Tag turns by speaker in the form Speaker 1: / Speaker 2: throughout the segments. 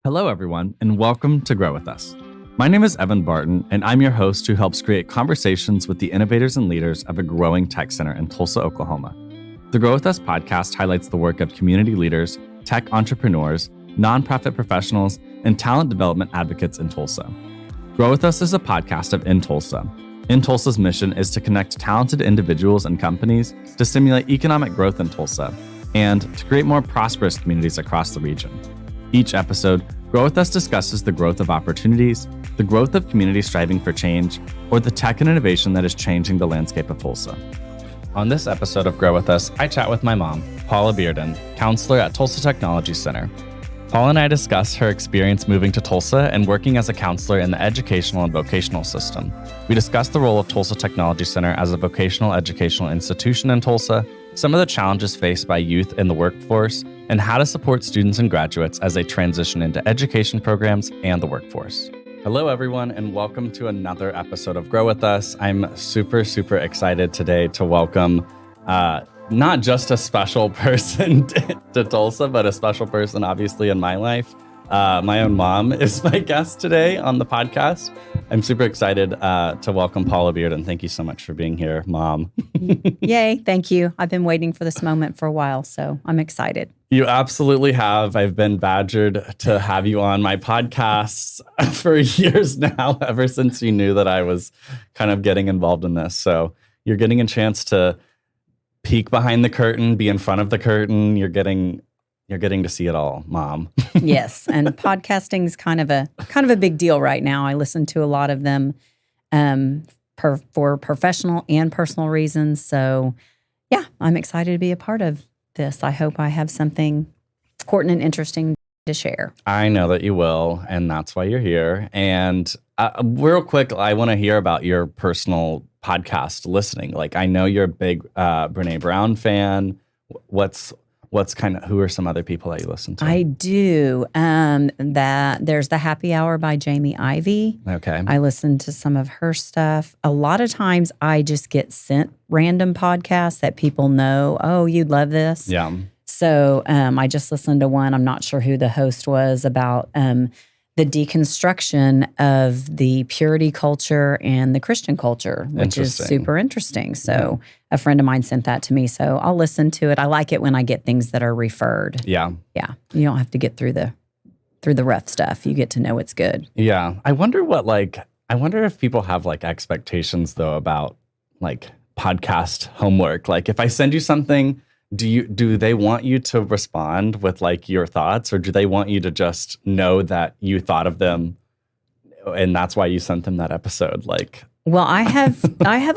Speaker 1: Hello, everyone, and welcome to Grow With Us. My name is Evan Barton, and I'm your host who helps create conversations with the innovators and leaders of a growing tech center in Tulsa, Oklahoma. The Grow With Us podcast highlights the work of community leaders, tech entrepreneurs, nonprofit professionals, and talent development advocates in Tulsa. Grow With Us is a podcast of In Tulsa. In Tulsa's mission is to connect talented individuals and companies to stimulate economic growth in Tulsa and to create more prosperous communities across the region. Each episode, Grow With Us discusses the growth of opportunities, the growth of communities striving for change, or the tech and innovation that is changing the landscape of Tulsa. On this episode of Grow With Us, I chat with my mom, Paula Bearden, counselor at Tulsa Technology Center. Paula and I discuss her experience moving to Tulsa and working as a counselor in the educational and vocational system. We discuss the role of Tulsa Technology Center as a vocational educational institution in Tulsa, some of the challenges faced by youth in the workforce, and how to support students and graduates as they transition into education programs and the workforce. Hello, everyone, and welcome to another episode of Grow With Us. I'm super excited today to welcome not just a special person to Tulsa, but a special person, obviously, in my life. My own mom is my guest today on the podcast. I'm super excited to welcome Paula Bearden. Thank you so much for being here, Mom.
Speaker 2: Yay, thank you. I've been waiting for this moment for a while, so I'm excited.
Speaker 1: You absolutely have. I've been badgered to have you on my podcasts for years now, ever since you knew that I was kind of getting involved in this. So you're getting a chance to peek behind the curtain, be in front of the curtain. You're getting to see it all, Mom.
Speaker 2: Yes, and podcasting is kind of a big deal right now. I listen to a lot of them for professional and personal reasons. So, yeah, I'm excited to be a part of this. I hope I have something important and interesting to share.
Speaker 1: I know that you will, and that's why you're here. And real quick, I want to hear about your personal podcast listening. Like, I know you're a big Brene Brown fan. Who are some other people that you listen to?
Speaker 2: I do. There's The Happy Hour by Jamie Ivey.
Speaker 1: Okay.
Speaker 2: I listen to some of her stuff. A lot of times I just get sent random podcasts that people know, oh, you'd love this.
Speaker 1: Yeah.
Speaker 2: So I just listened to one, I'm not sure who the host was, about the deconstruction of the purity culture and the Christian culture, which is super interesting. So a friend of mine sent that to me. So I'll listen to it. I like it when I get things that are referred.
Speaker 1: Yeah.
Speaker 2: Yeah. You don't have to get through the rough stuff. You get to know it's good.
Speaker 1: Yeah. I wonder if people have like expectations though about like podcast homework. Like if I send you something, do they want you to respond with like your thoughts, or do they want you to just know that you thought of them and that's why you sent them that episode? Like,
Speaker 2: well, I have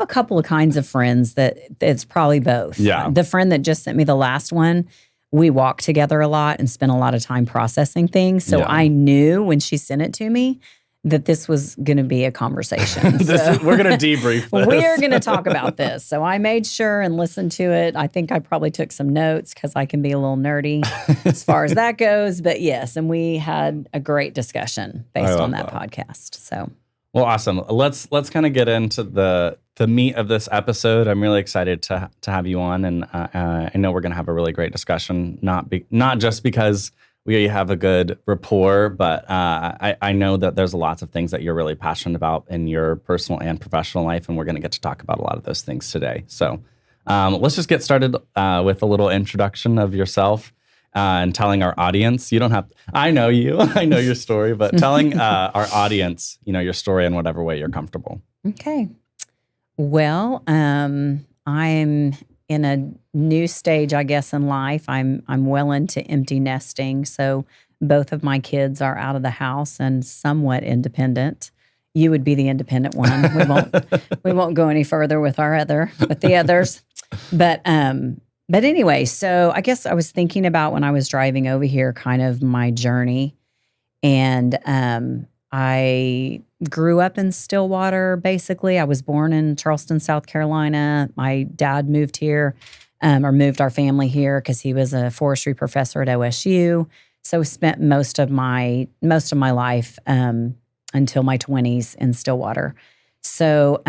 Speaker 2: a couple of kinds of friends that it's probably both.
Speaker 1: Yeah.
Speaker 2: The friend that just sent me the last one, we walk together a lot and spend a lot of time processing things. So I knew when she sent it to me that this was going to be a conversation.
Speaker 1: We're going to debrief this.
Speaker 2: We're going to talk about this. So I made sure and listened to it. I think I probably took some notes because I can be a little nerdy as far as that goes. But yes, and we had a great discussion based on that podcast. So,
Speaker 1: well, awesome. Let's kind of get into the meat of this episode. I'm really excited to have you on, and I know we're going to have a really great discussion. Not just because we have a good rapport, but I know that there's lots of things that you're really passionate about in your personal and professional life, and we're going to get to talk about a lot of those things today. So let's just get started with a little introduction of yourself and telling our audience. You don't have, I know you, I know your story, but telling our audience, your story in whatever way you're comfortable.
Speaker 2: Okay. Well, I'm in a new stage, I guess, in life. I'm well into empty nesting. So both of my kids are out of the house and somewhat independent. You would be the independent one. We won't go any further with the others. But anyway, so I guess I was thinking about when I was driving over here, kind of my journey. And I grew up in Stillwater, basically. I was born in Charleston, South Carolina. My dad moved here, or moved our family here because he was a forestry professor at OSU. So spent most of my life until my 20s in Stillwater. So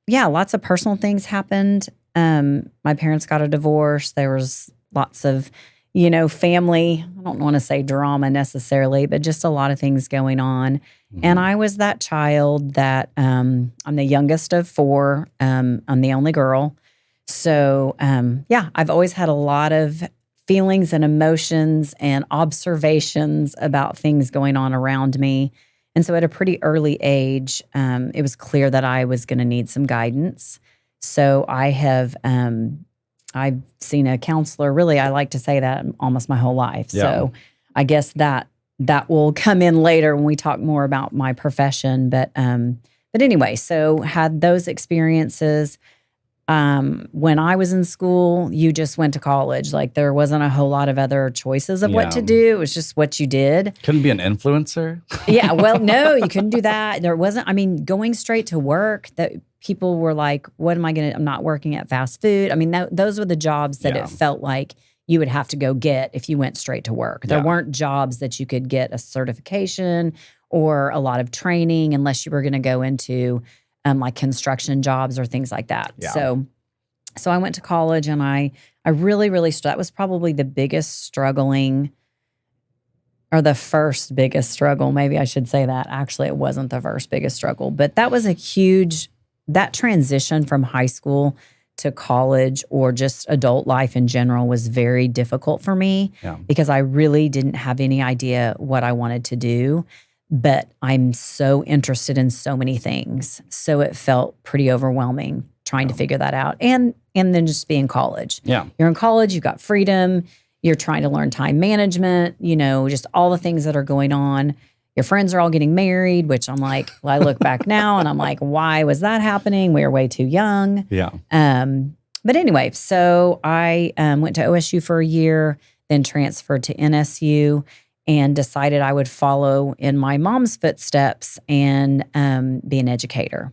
Speaker 2: lots of personal things happened. My parents got a divorce. There was lots of, family, I don't want to say drama necessarily, but just a lot of things going on. And I was that child that I'm the youngest of four. I'm the only girl. So, I've always had a lot of feelings and emotions and observations about things going on around me. And so at a pretty early age, it was clear that I was going to need some guidance. So I've seen a counselor, really, I like to say that, almost my whole life.
Speaker 1: Yeah.
Speaker 2: So I guess that will come in later when we talk more about my profession. But anyway, so had those experiences. When I was in school, you just went to college. Like there wasn't a whole lot of other choices of what to do. It was just what you did.
Speaker 1: Couldn't be an influencer.
Speaker 2: Yeah. Well, no, you couldn't do that. There wasn't, going straight to work, that people were like, what am I going to, I'm not working at fast food. Those were the jobs that it felt like you would have to go get if you went straight to work. There weren't jobs that you could get a certification or a lot of training unless you were going to go into like construction jobs or things like that. Yeah. So I went to college and I really, that was probably the biggest struggling, or the first biggest struggle. Maybe I should say that. Actually, it wasn't the first biggest struggle, but that was that transition from high school to college or just adult life in general was very difficult for me because I really didn't have any idea what I wanted to do. But I'm so interested in so many things. So it felt pretty overwhelming trying to figure that out. And then just be in college. Yeah. You're in college, you've got freedom, you're trying to learn time management, just all the things that are going on. Your friends are all getting married, which I'm like, I look back now and I'm like, why was that happening? We were way too young. Yeah. But anyway, so I went to OSU for a year, then transferred to NSU, and decided I would follow in my mom's footsteps and be an educator.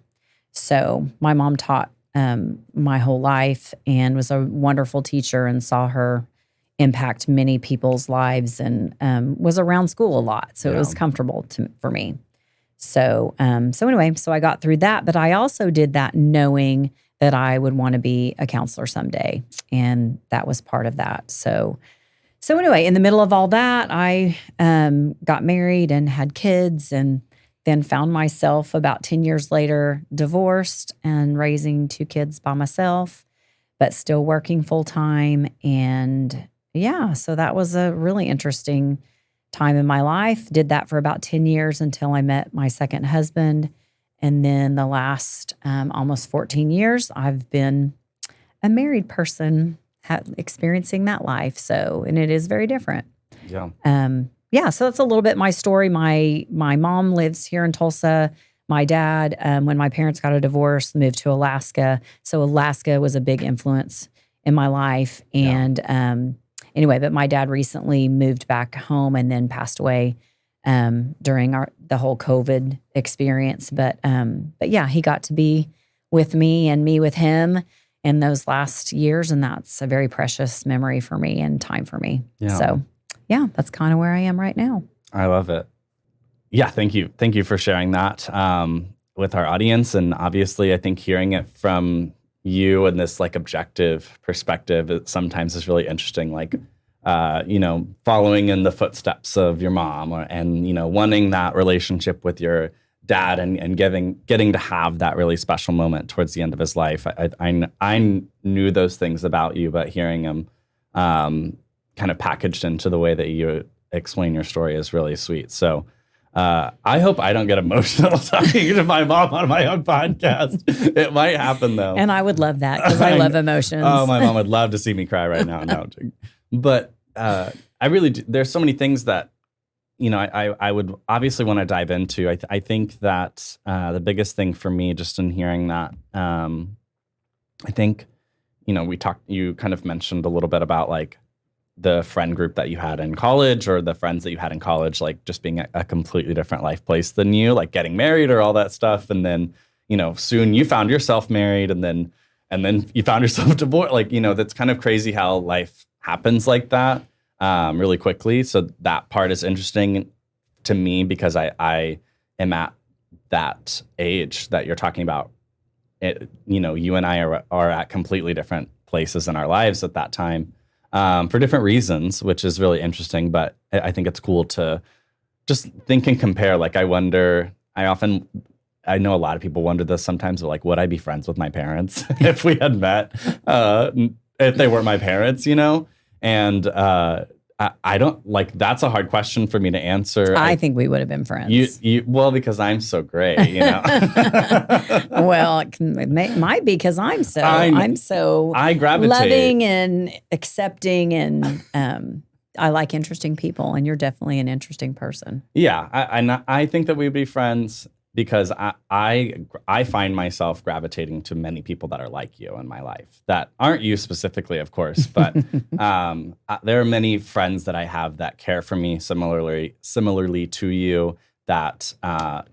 Speaker 2: So my mom taught my whole life and was a wonderful teacher, and saw her impact many people's lives, and was around school a lot. So it was comfortable for me. So anyway, so I got through that, but I also did that knowing that I would want to be a counselor someday. And that was part of that. So anyway, in the middle of all that, I got married and had kids, and then found myself about 10 years later divorced and raising two kids by myself, but still working full time. And so that was a really interesting time in my life. Did that for about 10 years until I met my second husband. And then the last almost 14 years, I've been a married person, experiencing that life. And it is very different. Yeah. So that's a little bit my story. My mom lives here in Tulsa. My dad, when my parents got a divorce, moved to Alaska. So Alaska was a big influence in my life. And anyway, but my dad recently moved back home and then passed away during the whole COVID experience. But yeah, he got to be with me and me with him in those last years. And that's a very precious memory for me and time for me. Yeah. So yeah, that's kind of where I am right now.
Speaker 1: I love it. Yeah, thank you. Thank you for sharing that with our audience. And obviously, I think hearing it from you and this like objective perspective, it sometimes is really interesting. Like, following in the footsteps of your mom, and wanting that relationship with your dad, and getting to have that really special moment towards the end of his life. I knew those things about you, but hearing them kind of packaged into the way that you explain your story is really sweet. So I hope I don't get emotional talking to my mom on my own podcast. It might happen though.
Speaker 2: And I would love that because I love emotions.
Speaker 1: Oh, my mom would love to see me cry right now. No, but I really do. There's so many things that, I would obviously want to dive into. I think that the biggest thing for me, just in hearing that, I think, you kind of mentioned a little bit about like the friend group that you had in college, or the friends that you had in college, like just being a completely different life place than you, like getting married or all that stuff. And then, soon you found yourself married, and then you found yourself divorced. Like, that's kind of crazy how life happens like that really quickly. So that part is interesting to me because I am at that age that you're talking about. You and I are at completely different places in our lives at that time. for different reasons, which is really interesting. But I think it's cool to just think and compare. Like, I know a lot of people wonder this sometimes, but like, would I be friends with my parents if we had met, if they weren't my parents, And I don't like, that's a hard question for me to answer.
Speaker 2: I think we would have been friends.
Speaker 1: Well, because I'm so great,
Speaker 2: Well, it might be because I'm so
Speaker 1: I gravitate,
Speaker 2: loving and accepting, and I like interesting people, and you're definitely an interesting person.
Speaker 1: Yeah, I think that we'd be friends because I find myself gravitating to many people that are like you in my life, that aren't you specifically, of course, but there are many friends that I have that care for me similarly to you, that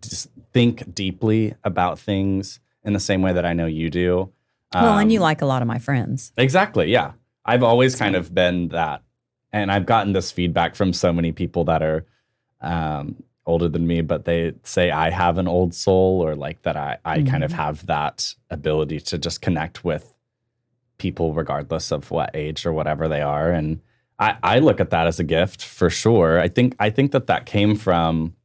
Speaker 1: just think deeply about things in the same way that I know you do.
Speaker 2: Well, and you like a lot of my friends.
Speaker 1: Exactly, yeah. I've always kind of been that, and I've gotten this feedback from so many people that are older than me, but they say I have an old soul, or like that I kind of have that ability to just connect with people regardless of what age or whatever they are. And I look at that as a gift for sure. I think that came from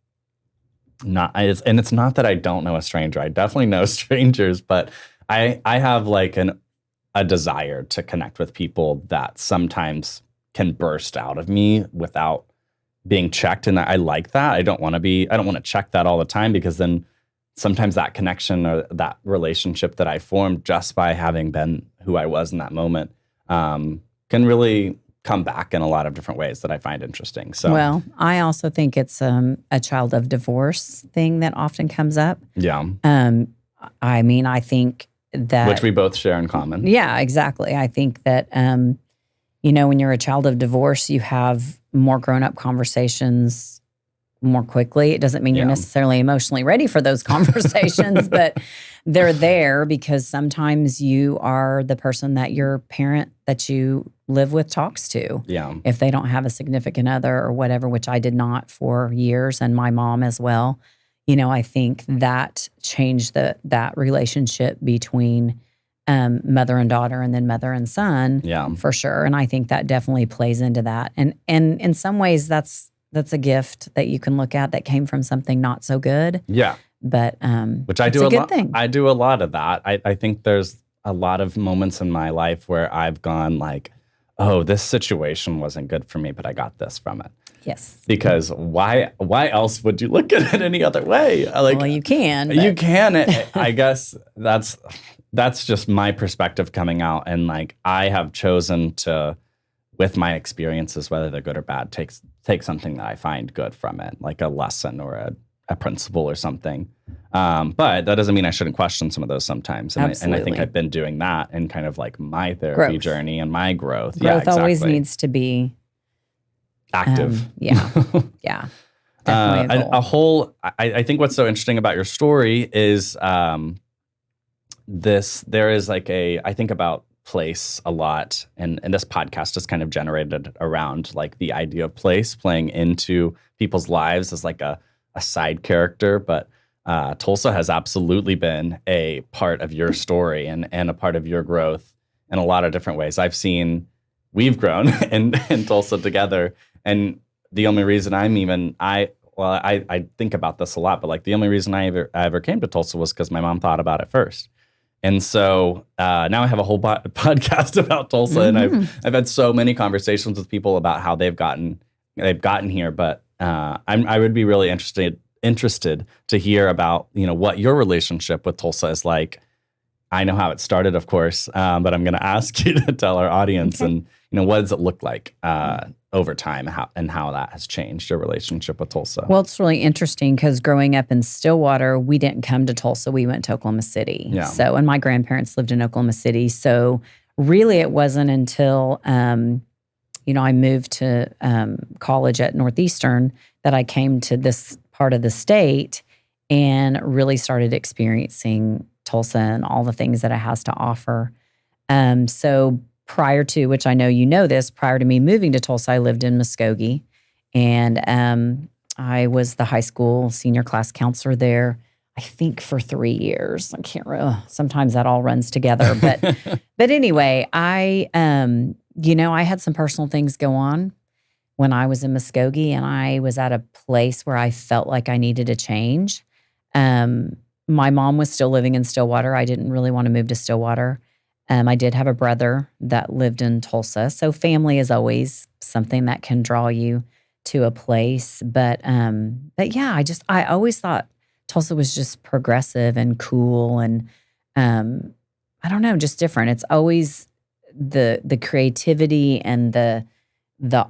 Speaker 1: and it's not that I don't know a stranger. I definitely know strangers, but I have like a desire to connect with people that sometimes can burst out of me without being checked. And I like that. I don't want to check that all the time, because then sometimes that connection or that relationship that I formed just by having been who I was in that moment can really come back in a lot of different ways that I find interesting. So,
Speaker 2: well, I also think it's a child of divorce thing that often comes up.
Speaker 1: Yeah.
Speaker 2: I mean, I think that,
Speaker 1: which we both share in common.
Speaker 2: Yeah, exactly. I think that when you're a child of divorce, you have more grown-up conversations more quickly. It doesn't mean you're necessarily emotionally ready for those conversations, but they're there because sometimes you are the person that your parent that you live with talks to.
Speaker 1: Yeah.
Speaker 2: If they don't have a significant other or whatever, which I did not for years, and my mom as well. I think that changed that relationship between mother and daughter, and then mother and son, for sure. And I think that definitely plays into that. And in some ways, that's a gift that you can look at that came from something not so good.
Speaker 1: Yeah.
Speaker 2: But
Speaker 1: which I do a lot. I do a lot of that. I think there's a lot of moments in my life where I've gone like, oh, this situation wasn't good for me, but I got this from it.
Speaker 2: Yes.
Speaker 1: Because why else would you look at it any other way? Like,
Speaker 2: well, you can.
Speaker 1: You can. I guess that's just my perspective coming out. And like, I have chosen to, with my experiences, whether they're good or bad, take something that I find good from it, like a lesson or a principle or something. But that doesn't mean I shouldn't question some of those sometimes. And I think I've been doing that in kind of like my therapy journey and my growth.
Speaker 2: Growth always needs to be
Speaker 1: active.
Speaker 2: Yeah. Definitely
Speaker 1: I think what's so interesting about your story is there is like I think about place a lot, and this podcast is kind of generated around like the idea of place playing into people's lives as like a side character, but Tulsa has absolutely been a part of your story and a part of your growth in a lot of different ways. We've grown in Tulsa together, and the only reason I think about this a lot, but like the only reason I ever came to Tulsa was because my mom thought about it first. And so now I have a whole podcast about Tulsa, and I've had so many conversations with people about how they've gotten here. But I would be really interested to hear about what your relationship with Tulsa is like. I know how it started, of course, but I'm going to ask you to tell our audience, and what does it look like over time, how that has changed your relationship with Tulsa.
Speaker 2: Well, it's really interesting because growing up in Stillwater, we didn't come to Tulsa. We went to Oklahoma City.
Speaker 1: Yeah.
Speaker 2: So, and my grandparents lived in Oklahoma City. So really it wasn't until, I moved to college at Northeastern that I came to this part of the state and really started experiencing Tulsa and all the things that it has to offer. So prior to, which I know you know this, prior to me moving to Tulsa, I lived in Muskogee, and I was the high school senior class counselor there, I think for 3 years. I can't remember. Sometimes that all runs together. But anyway, I I had some personal things go on when I was in Muskogee, and I was at a place where I felt like I needed a change. My mom was still living in Stillwater. I didn't really want to move to Stillwater. I did have a brother that lived in Tulsa. So family is always something that can draw you to a place. But yeah, I always thought Tulsa was just progressive and cool, and I don't know, just different. It's always the creativity and the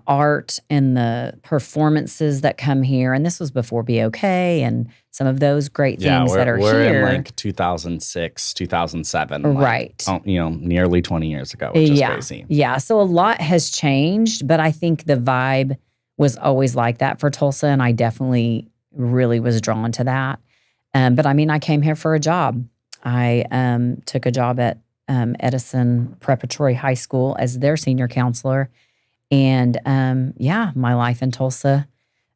Speaker 2: art and the performances that come here. And this was before BOK and some of those great things that are
Speaker 1: we're
Speaker 2: here.
Speaker 1: We're in like 2006, 2007.
Speaker 2: Right.
Speaker 1: Nearly 20 years ago, which is crazy.
Speaker 2: Yeah. So a lot has changed, but I think the vibe was always like that for Tulsa. And I definitely really was drawn to that. But I came here for a job. I took a job at Edison Preparatory High School as their senior counselor. And my life in Tulsa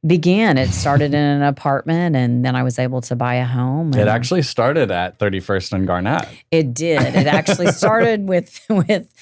Speaker 2: began. It started in an apartment, and then I was able to buy a home.
Speaker 1: It actually started at 31st and Garnett.
Speaker 2: It did. It actually started with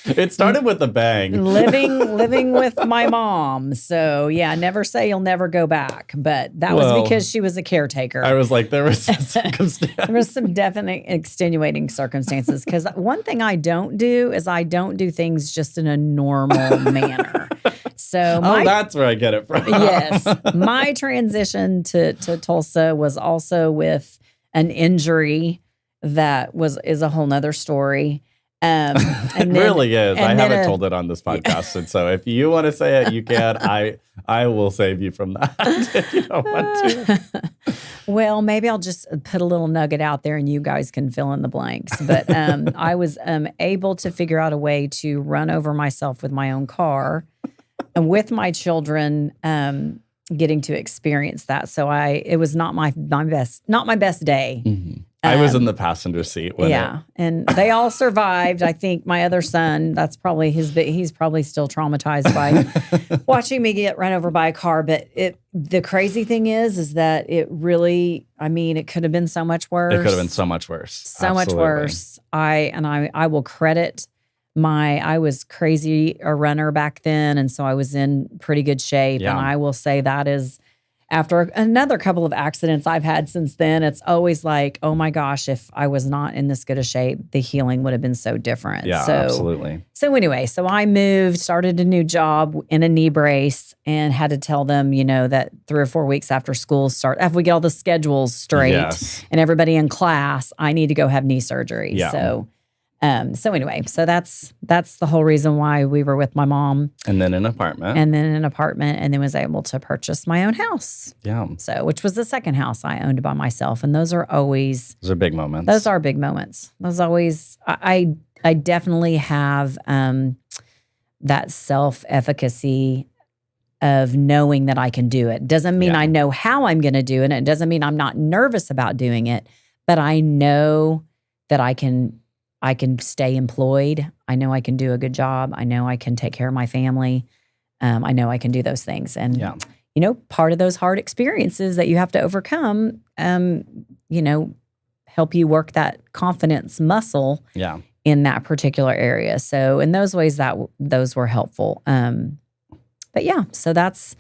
Speaker 1: It started with a bang.
Speaker 2: living with my mom. So yeah, never say you'll never go back. But that was because she was a caretaker.
Speaker 1: I was like, there was some circumstance.
Speaker 2: There was some definite extenuating circumstances. Because one thing I don't do is I don't do things just in a normal manner. So
Speaker 1: that's where I get it from.
Speaker 2: Yes. My transition to Tulsa was also with an injury that is a whole nother story.
Speaker 1: It really is. I haven't told it on this podcast. And so if you want to say it, you can. I will save you from that if you don't want to.
Speaker 2: Well, maybe I'll just put a little nugget out there and you guys can fill in the blanks. But I was able to figure out a way to run over myself with my own car and with my children getting to experience that. So it was not my best day.
Speaker 1: Mm-hmm. I was in the passenger seat.
Speaker 2: And they all survived. I think my other son, that's probably he's probably still traumatized by watching me get run over by a car. But the crazy thing is that it really, it could have been so much worse.
Speaker 1: It could have been so much worse.
Speaker 2: So much worse. I will credit I was crazy a runner back then. And so I was in pretty good shape. Yeah. And I will say that is, after another couple of accidents I've had since then, it's always like, oh my gosh, if I was not in this good a shape, the healing would have been so different.
Speaker 1: Yeah, absolutely.
Speaker 2: So anyway, I moved, started a new job in a knee brace, and had to tell them, that 3 or 4 weeks after school after we get all the schedules straight and everybody in class, I need to go have knee surgery. Yeah. So anyway, that's the whole reason why we were with my mom.
Speaker 1: And then an apartment.
Speaker 2: And then was able to purchase my own house.
Speaker 1: Yeah.
Speaker 2: So, which was the second house I owned by myself. And those are
Speaker 1: big moments.
Speaker 2: Those are big moments. Those always, I definitely have that self-efficacy of knowing that I can do it. Doesn't mean I know how I'm going to do it. It doesn't mean I'm not nervous about doing it, but I know that I can stay employed. I know I can do a good job. I know I can take care of my family. I know I can do those things. And, part of those hard experiences that you have to overcome, help you work that confidence muscle in that particular area. So in those ways, those were helpful. But yeah, so that's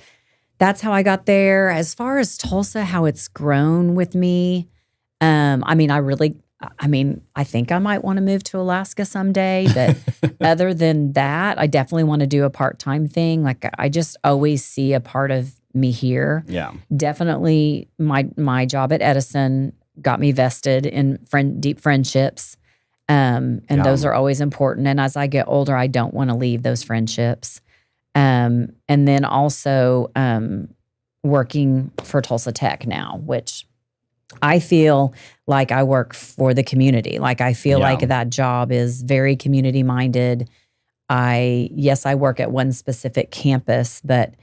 Speaker 2: how I got there. As far as Tulsa, how it's grown with me, I think I might want to move to Alaska someday, but other than that, I definitely want to do a part-time thing. Like I just always see a part of me here.
Speaker 1: Yeah.
Speaker 2: Definitely my job at Edison got me vested in deep friendships. And those are always important. And as I get older, I don't want to leave those friendships. And then also working for Tulsa Tech now, which I feel like I work for the community. Like I feel like that job is very community minded. I work at one specific campus, but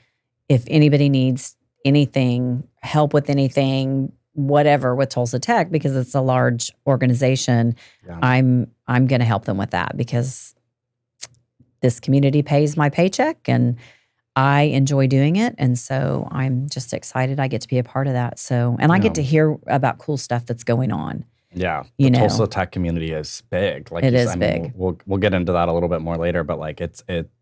Speaker 2: if anybody needs anything, help with anything, whatever with Tulsa Tech, because it's a large organization, I'm going to help them with that because this community pays my paycheck and I enjoy doing it. And so I'm just excited I get to be a part of that. So, and I get to hear about cool stuff that's going on.
Speaker 1: Yeah. The Tulsa Tech community is big. Like
Speaker 2: it is big.
Speaker 1: We'll get into that a little bit more later, but like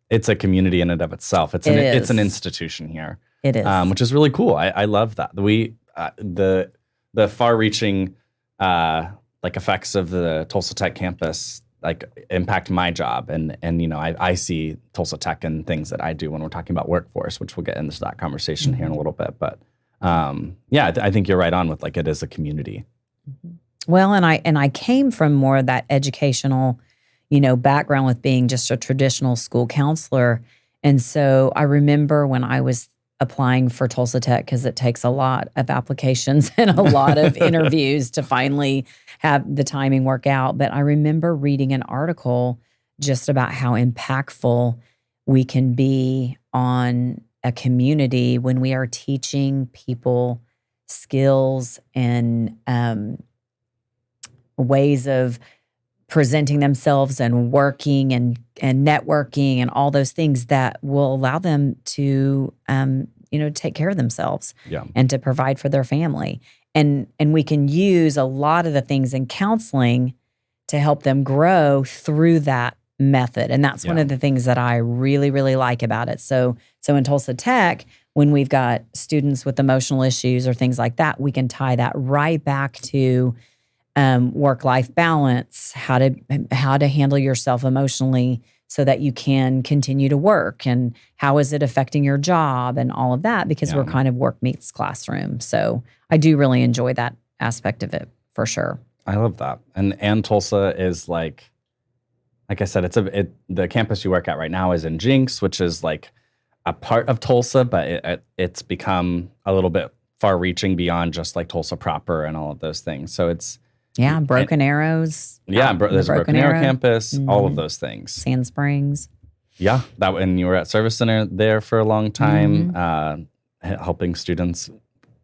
Speaker 1: it's a community in and of itself. It's an institution here.
Speaker 2: It is,
Speaker 1: which is really cool. I love that. The far-reaching like effects of the Tulsa Tech campus like impact my job, and I see Tulsa Tech and things that I do when we're talking about workforce, which we'll get into that conversation here in a little bit. But I think you're right on with like it is a community.
Speaker 2: Well, and I came from more of that educational, background with being just a traditional school counselor. And so I remember when I was applying for Tulsa Tech, because it takes a lot of applications and a lot of interviews to finally have the timing work out. But I remember reading an article just about how impactful we can be on a community when we are teaching people skills and ways of presenting themselves and working and networking and all those things that will allow them to, take care of themselves and to provide for their family. And we can use a lot of the things in counseling to help them grow through that method. And that's one of the things that I really, really like about it. So in Tulsa Tech, when we've got students with emotional issues or things like that, we can tie that right back to work-life balance, how to handle yourself emotionally so that you can continue to work, and how is it affecting your job and all of that, because we're kind of work meets classroom. So I do really enjoy that aspect of it for sure.
Speaker 1: I love that. And Tulsa is like I said, the campus you work at right now is in Jinx, which is like a part of Tulsa, but it's become a little bit far-reaching beyond just like Tulsa proper and all of those things. So it's
Speaker 2: Broken Arrows.
Speaker 1: There's a Broken Arrow campus, all of those things.
Speaker 2: Sand Springs.
Speaker 1: Yeah, and you were at Service Center there for a long time, helping students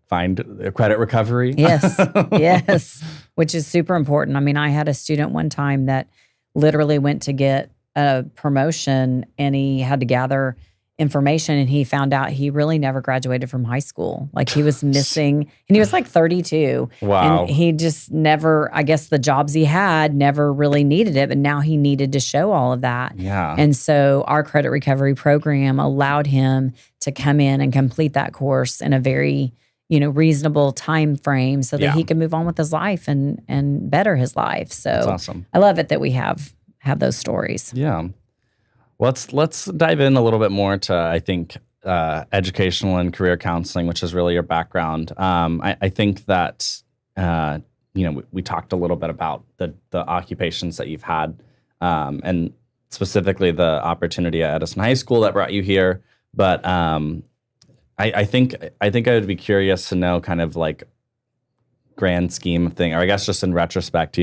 Speaker 1: find credit recovery.
Speaker 2: Yes, which is super important. I mean, I had a student one time that literally went to get a promotion, and he had to gather information, and he found out he really never graduated from high school. Like he was missing, and he was like 32.
Speaker 1: Wow.
Speaker 2: And he just never, I guess the jobs he had never really needed it, but now he needed to show all of that.
Speaker 1: Yeah.
Speaker 2: And so our credit recovery program allowed him to come in and complete that course in a very, reasonable time frame so that he can move on with his life and better his life. So
Speaker 1: that's awesome.
Speaker 2: I love it that we have those stories.
Speaker 1: Yeah. Let's dive in a little bit more to, I think, educational and career counseling, which is really your background. I think that, we talked a little bit about the occupations that you've had, and specifically the opportunity at Edison High School that brought you here. But I think I would be curious to know kind of like grand scheme of thing, or I guess just in retrospect,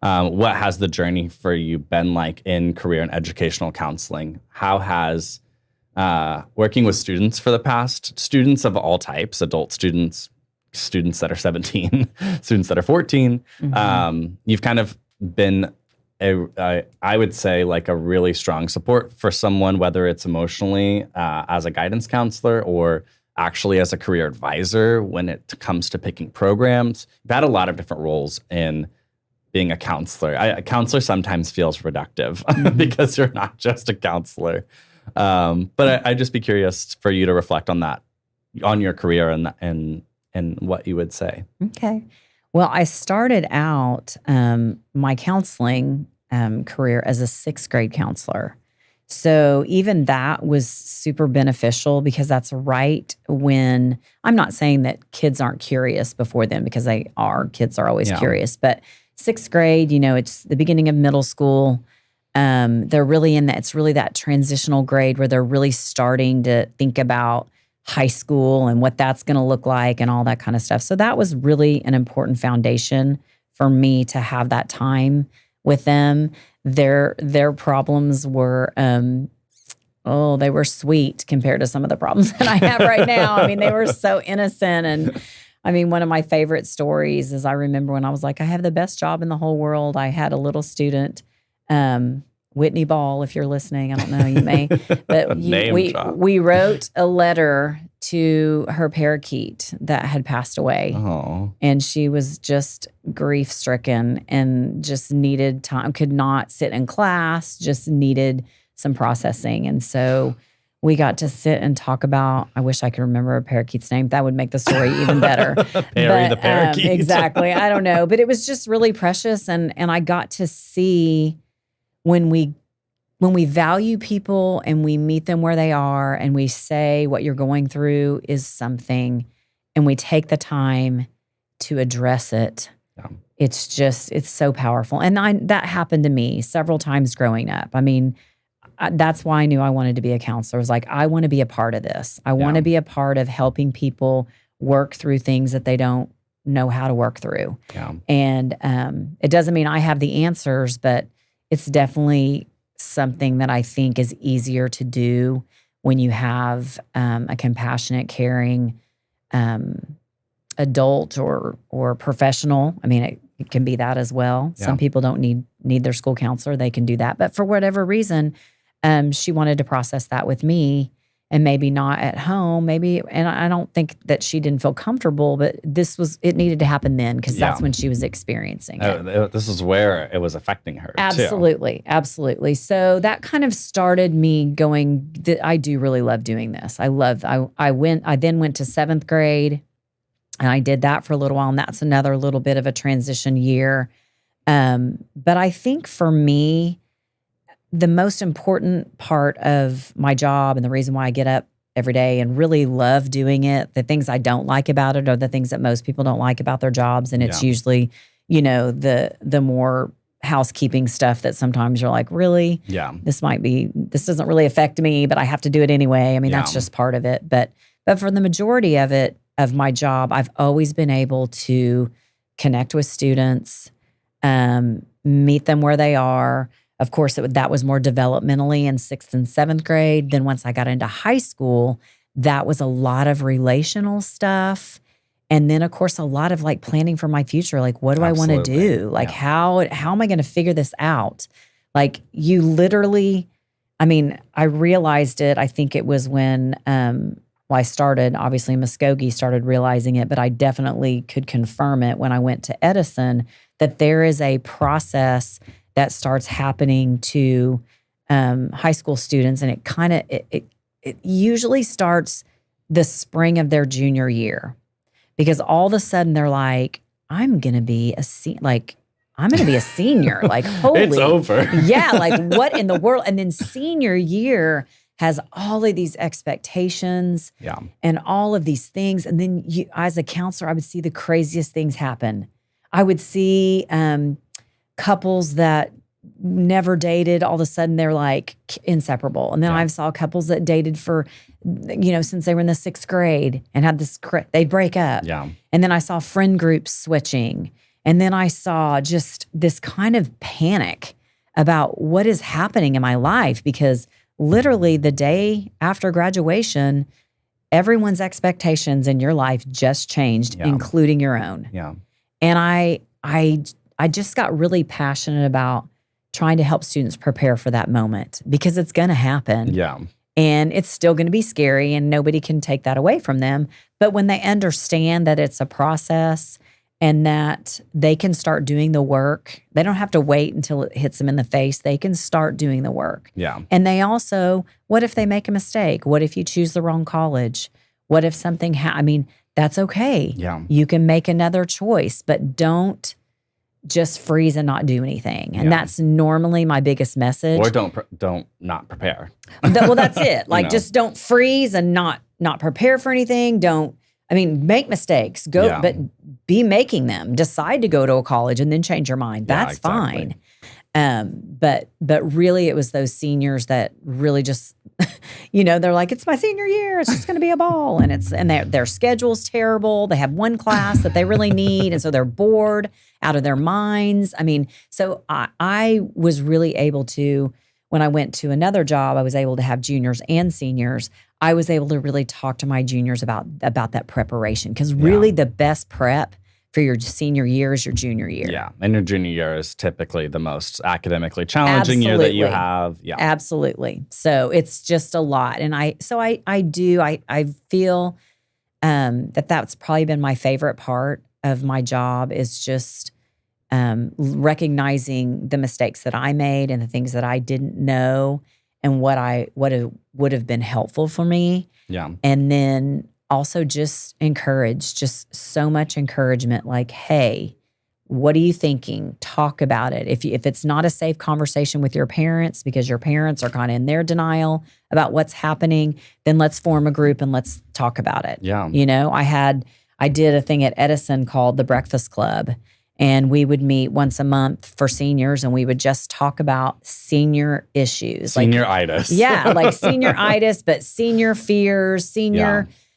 Speaker 1: what has the journey for you been like in career and educational counseling? How has working with students for the past, students of all types, adult students that are 17, students that are 14, you've kind of been, I would say, like a really strong support for someone, whether it's emotionally as a guidance counselor or actually as a career advisor when it comes to picking programs. You've had a lot of different roles in being a counselor. A counselor sometimes feels reductive because you're not just a counselor. But I'd just be curious for you to reflect on that, on your career and what you would say.
Speaker 2: Okay. Well, I started out my counseling career as a sixth grade counselor. So even that was super beneficial because that's right when, I'm not saying that kids aren't curious before then, because they are. Kids are always curious. But sixth grade, it's the beginning of middle school. They're really in that, it's really that transitional grade where they're really starting to think about high school and what that's going to look like and all that kind of stuff. So that was really an important foundation for me to have that time with them. Their problems were, they were sweet compared to some of the problems that I have right now. I mean, they were so innocent. And I mean, one of my favorite stories is I remember when I was like, I have the best job in the whole world. I had a little student, Whitney Ball, if you're listening, I don't know, you may, but we wrote a letter to her parakeet that had passed away.
Speaker 1: Oh.
Speaker 2: And she was just grief-stricken and just needed time, could not sit in class, just needed some processing. And so we got to sit and talk about, I wish I could remember a parakeet's name. That would make the story even better.
Speaker 1: Perry the parakeet.
Speaker 2: Exactly. I don't know. But it was just really precious. And I got to see when we value people and we meet them where they are and we say what you're going through is something and we take the time to address it. Yeah. It's so powerful. And that happened to me several times growing up. I mean, that's why I knew I wanted to be a counselor. I was like, I want to be a part of this. I want to be a part of helping people work through things that they don't know how to work through. Yeah. And it doesn't mean I have the answers, but it's definitely something that I think is easier to do when you have a compassionate, caring adult or professional. I mean, it can be that as well. Yeah. Some people don't need their school counselor. They can do that. But for whatever reason, she wanted to process that with me and maybe not at home. And I don't think that she didn't feel comfortable, but it needed to happen then because that's when she was experiencing it.
Speaker 1: This is where it was affecting her
Speaker 2: Absolutely.
Speaker 1: too.
Speaker 2: Absolutely. So that kind of started me going, I do really love doing this. I then went to 7th grade and I did that for a little while. And that's another little bit of a transition year. But I think for me, the most important part of my job and the reason why I get up every day and really love doing it, the things I don't like about it are the things that most people don't like about their jobs. And it's usually, the more housekeeping stuff that sometimes you're like, really? Yeah. This doesn't really affect me, but I have to do it anyway. I mean, that's just part of it. But for the majority of it, of my job, I've always been able to connect with students, meet them where they are. Of course, that was more developmentally in 6th and 7th grade. Then once I got into high school, that was a lot of relational stuff. And then, of course, a lot of like planning for my future. Like, what do I want to do? Like, how am I going to figure this out? Like, you literally, I realized it. I think it was when I started, obviously Muskogee started realizing it, but I definitely could confirm it when I went to Edison, that there is a process that starts happening to high school students. And it usually starts the spring of their junior year, because all of a sudden they're like, I'm going to be a senior. Like, holy.
Speaker 1: It's over.
Speaker 2: Yeah. Like, what in the world? And then senior year has all of these expectations and all of these things. And then as a counselor, I would see the craziest things happen. I would see couples that never dated, all of a sudden they're like inseparable. And then I saw couples that dated for, since they were in the 6th grade and had this, they'd break up. Yeah. And then I saw friend groups switching. And then I saw just this kind of panic about what is happening in my life, because literally the day after graduation, everyone's expectations in your life just changed, including your own. Yeah. And I just got really passionate about trying to help students prepare for that moment, because it's going to happen. Yeah. And it's still going to be scary and nobody can take that away from them. But when they understand that it's a process and that they can start doing the work, they don't have to wait until it hits them in the face. They can start doing the work. Yeah. And they also, what if they make a mistake? What if you choose the wrong college? What if something that's okay. Yeah. You can make another choice, but don't just freeze and not do anything. And that's normally my biggest message.
Speaker 1: Or don't not prepare.
Speaker 2: Well, that's it. Like, just don't freeze and not prepare for anything. Make mistakes. But be making them. Decide to go to a college and then change your mind. That's fine. But really it was those seniors that really just, they're like, it's my senior year. It's just going to be a ball. And their schedule's terrible. They have one class that they really need. And so they're bored out of their minds. So I was really able to, when I went to another job, I was able to have juniors and seniors. I was able to really talk to my juniors about that preparation. Because really the best prep for your senior year is your junior year.
Speaker 1: Yeah. And your junior year is typically the most academically challenging year that you have. Yeah.
Speaker 2: Absolutely. So it's just a lot. And I feel that that's probably been my favorite part of my job, is just recognizing the mistakes that I made and the things that I didn't know, and what would have been helpful for me.
Speaker 1: Yeah.
Speaker 2: And then also just encourage, just so much encouragement, like, hey, what are you thinking? Talk about it. If it's not a safe conversation with your parents because your parents are kind of in their denial about what's happening, then let's form a group and let's talk about it.
Speaker 1: Yeah.
Speaker 2: I did a thing at Edison called the Breakfast Club, and we would meet once a month for seniors, and we would just talk about senior issues.
Speaker 1: Senioritis.
Speaker 2: Yeah, like senioritis, but senior fears,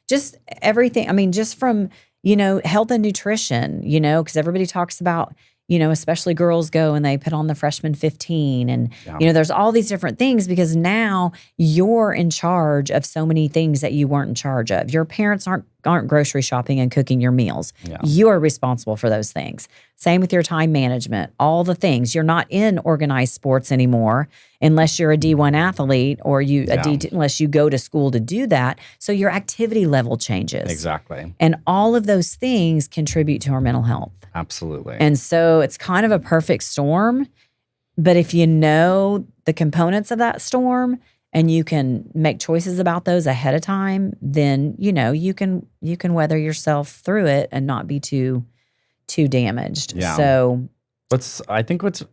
Speaker 2: just everything. I mean, just from, health and nutrition, because everybody talks about, especially girls go and they put on the freshman 15 and, there's all these different things because now you're in charge of so many things that you weren't in charge of. Your parents aren't grocery shopping and cooking your meals.
Speaker 1: Yeah.
Speaker 2: You are responsible for those things. Same with your time management, all the things. You're not in organized sports anymore unless you're a D1 athlete or unless you go to school to do that. So your activity level changes.
Speaker 1: Exactly.
Speaker 2: And all of those things contribute to our mental health.
Speaker 1: Absolutely.
Speaker 2: And so it's kind of a perfect storm. But if you know the components of that storm and you can make choices about those ahead of time, then, you can weather yourself through it and not be too damaged.
Speaker 1: Yeah.
Speaker 2: So
Speaker 1: I think what's,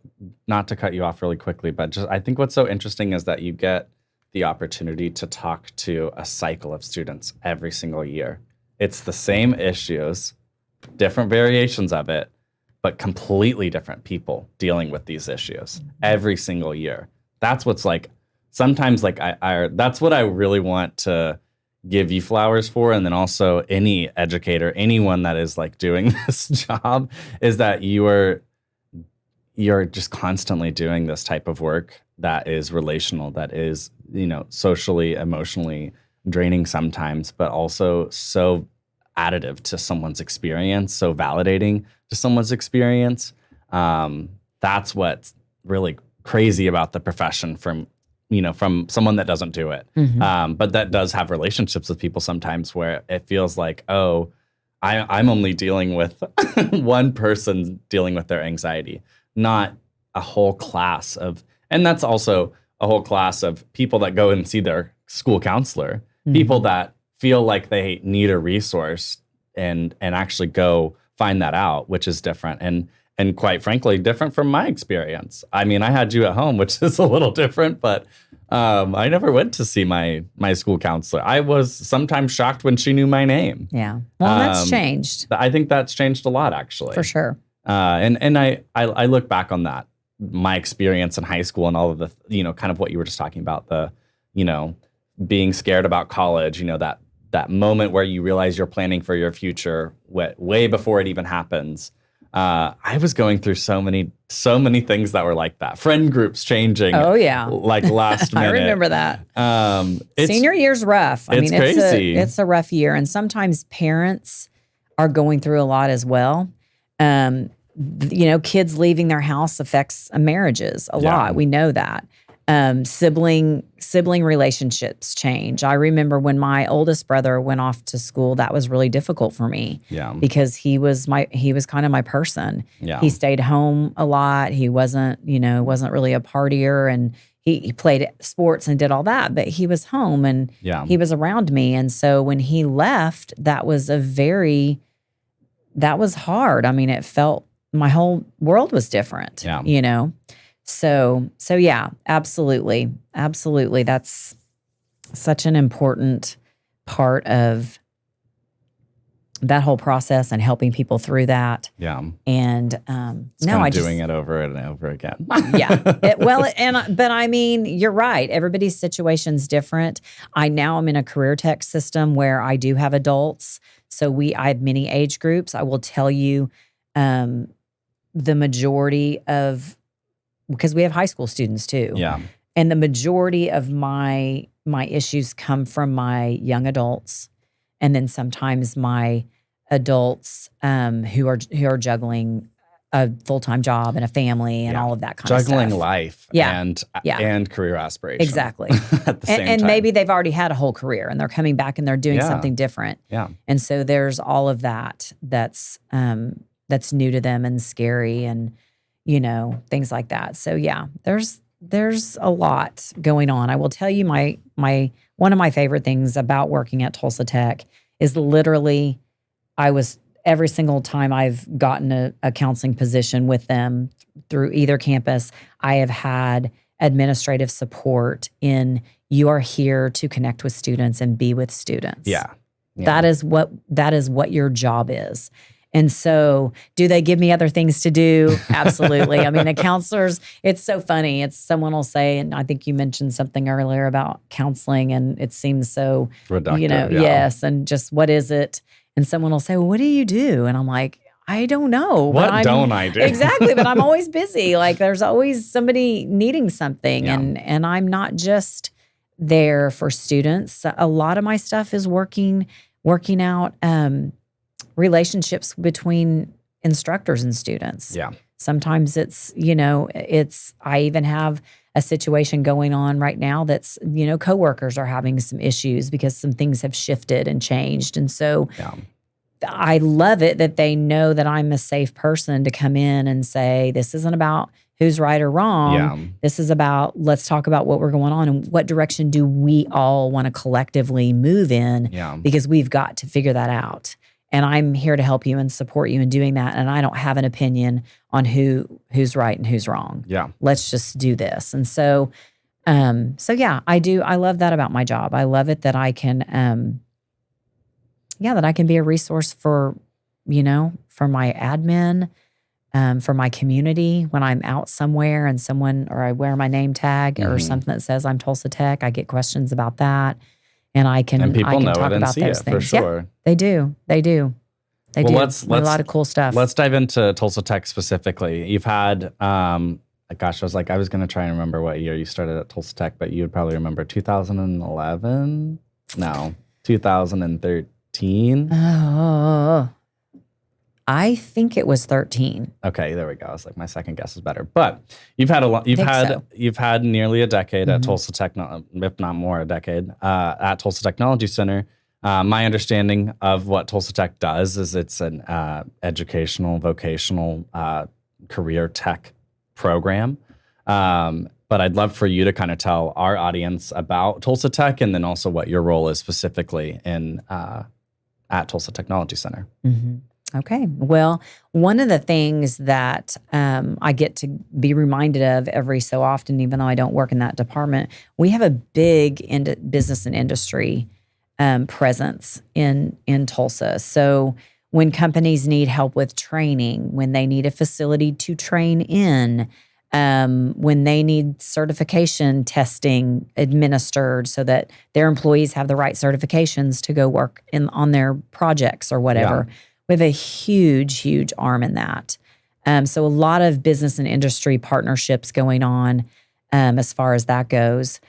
Speaker 1: not to cut you off really quickly, but I think what's so interesting is that you get the opportunity to talk to a cycle of students every single year. It's the same issues, different variations of it, but completely different people dealing with these issues every single year. That's what's like, sometimes like that's what I really want to give you flowers for. And then also any educator, anyone that is like doing this job, is that you're just constantly doing this type of work that is relational, that is, socially, emotionally draining sometimes, but also so additive to someone's experience, so validating to someone's experience. That's what's really crazy about the profession from someone that doesn't do it.
Speaker 2: mm-hmm.
Speaker 1: But that does have relationships with people sometimes where it feels like, oh, I'm only dealing with one person dealing with their anxiety, not a whole class of, and that's also a whole class of people that go and see their school counselor, people that feel like they need a resource and actually go find that out, which is different. And quite frankly, different from my experience. I mean, I had you at home, which is a little different, but I never went to see my school counselor. I was sometimes shocked when she knew my name.
Speaker 2: Yeah. Well, that's changed.
Speaker 1: I think that's changed a lot, actually.
Speaker 2: For sure.
Speaker 1: And I look back on that, my experience in high school and all of the, kind of what you were just talking about, the, being scared about college, that moment where you realize you're planning for your future way before it even happens. I was going through so many things that were like that. Friend groups changing.
Speaker 2: Oh yeah,
Speaker 1: like last minute.
Speaker 2: I remember that. Senior year's rough.
Speaker 1: It's crazy.
Speaker 2: It's a rough year, and sometimes parents are going through a lot as well. Kids leaving their house affects marriages a lot. We know that. Sibling relationships change. I remember when my oldest brother went off to school, that was really difficult for me.
Speaker 1: Yeah.
Speaker 2: Because he was kind of my person.
Speaker 1: Yeah.
Speaker 2: He stayed home a lot. He wasn't really a partier, and he played sports and did all that, but he was home and he was around me. And so when he left, that was hard. I mean, it felt my whole world was different.
Speaker 1: Yeah.
Speaker 2: So yeah, absolutely. Absolutely. That's such an important part of that whole process and helping people through that.
Speaker 1: Yeah.
Speaker 2: And
Speaker 1: doing it over and over again.
Speaker 2: Yeah. But I mean, you're right. Everybody's situation's different. I'm in a career tech system where I do have adults. So I have many age groups. I will tell you, the majority of, because we have high school students too.
Speaker 1: Yeah.
Speaker 2: And the majority of my issues come from my young adults, and then sometimes my adults who are juggling a full-time job and a family and all of that kind of stuff.
Speaker 1: Juggling life and career aspirations.
Speaker 2: Exactly.
Speaker 1: At the same time.
Speaker 2: And maybe they've already had a whole career and they're coming back and they're doing something different.
Speaker 1: Yeah.
Speaker 2: And so there's all of that's new to them and scary and things like that. So yeah, there's there's a lot going on. I will tell you my one of my favorite things about working at Tulsa Tech is literally every single time I've gotten a counseling position with them through either campus, I have had administrative support in you are here to connect with students and be with students.
Speaker 1: Yeah.
Speaker 2: That is what your job is. And so do they give me other things to do? Absolutely. I mean, the counselors, it's so funny. Someone will say, and I think you mentioned something earlier about counseling, and it seems so,
Speaker 1: reductive.
Speaker 2: Yes. And just what is it? And someone will say, well, what do you do? And I'm like, I don't know.
Speaker 1: What don't I do?
Speaker 2: Exactly. But I'm always busy. Like there's always somebody needing something.
Speaker 1: Yeah.
Speaker 2: And I'm not just there for students. A lot of my stuff is working out relationships between instructors and students.
Speaker 1: Yeah.
Speaker 2: Sometimes I even have a situation going on right now that's, coworkers are having some issues because some things have shifted and changed. And so I love it that they know that I'm a safe person to come in and say, this isn't about who's right or wrong.
Speaker 1: Yeah.
Speaker 2: This is about, let's talk about what we're going on and what direction do we all want to collectively move in, because we've got to figure that out. And I'm here to help you and support you in doing that. And I don't have an opinion on who's right and who's wrong.
Speaker 1: Yeah.
Speaker 2: Let's just do this. And so yeah, I do. I love that about my job. I love it that I can, that I can be a resource for my admin, for my community when I'm out somewhere and or I wear my name tag or something that says I'm Tulsa Tech. I get questions about that. And I can
Speaker 1: people know
Speaker 2: talk
Speaker 1: it and
Speaker 2: about
Speaker 1: see
Speaker 2: those
Speaker 1: it
Speaker 2: things.
Speaker 1: for sure.
Speaker 2: Yeah, they do. They do.
Speaker 1: Let's
Speaker 2: a lot of cool stuff.
Speaker 1: Let's dive into Tulsa Tech specifically. You've had, I was going to try and remember what year you started at Tulsa Tech, but you would probably remember 2011? No, 2013.
Speaker 2: Oh, I think it was 13.
Speaker 1: Okay, there we go. It's like my second guess is better. But you've had you've had nearly a decade at Tulsa Tech, if not more, a decade at Tulsa Technology Center. My understanding of what Tulsa Tech does is it's an educational, vocational, career tech program. But I'd love for you to kind of tell our audience about Tulsa Tech and then also what your role is specifically at Tulsa Technology Center.
Speaker 2: Mm-hmm. Okay. Well, one of the things that I get to be reminded of every so often, even though I don't work in that department, we have a big business and industry presence in Tulsa. So when companies need help with training, when they need a facility to train in, when they need certification testing administered so that their employees have the right certifications to go work on their projects or whatever. Yeah. We have a huge, huge arm in that. So a lot of business and industry partnerships going on as far as that goes.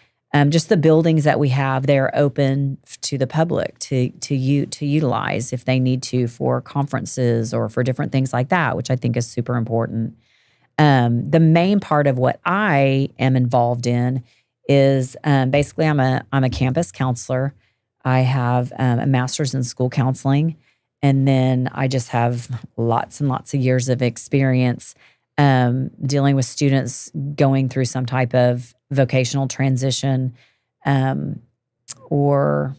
Speaker 2: Just the buildings that we have, they're open to the public to utilize if they need to for conferences or for different things like that, which I think is super important. The main part of what I am involved in is basically I'm a campus counselor. I have a master's in school counseling. And then I just have lots and lots of years of experience dealing with students going through some type of vocational transition or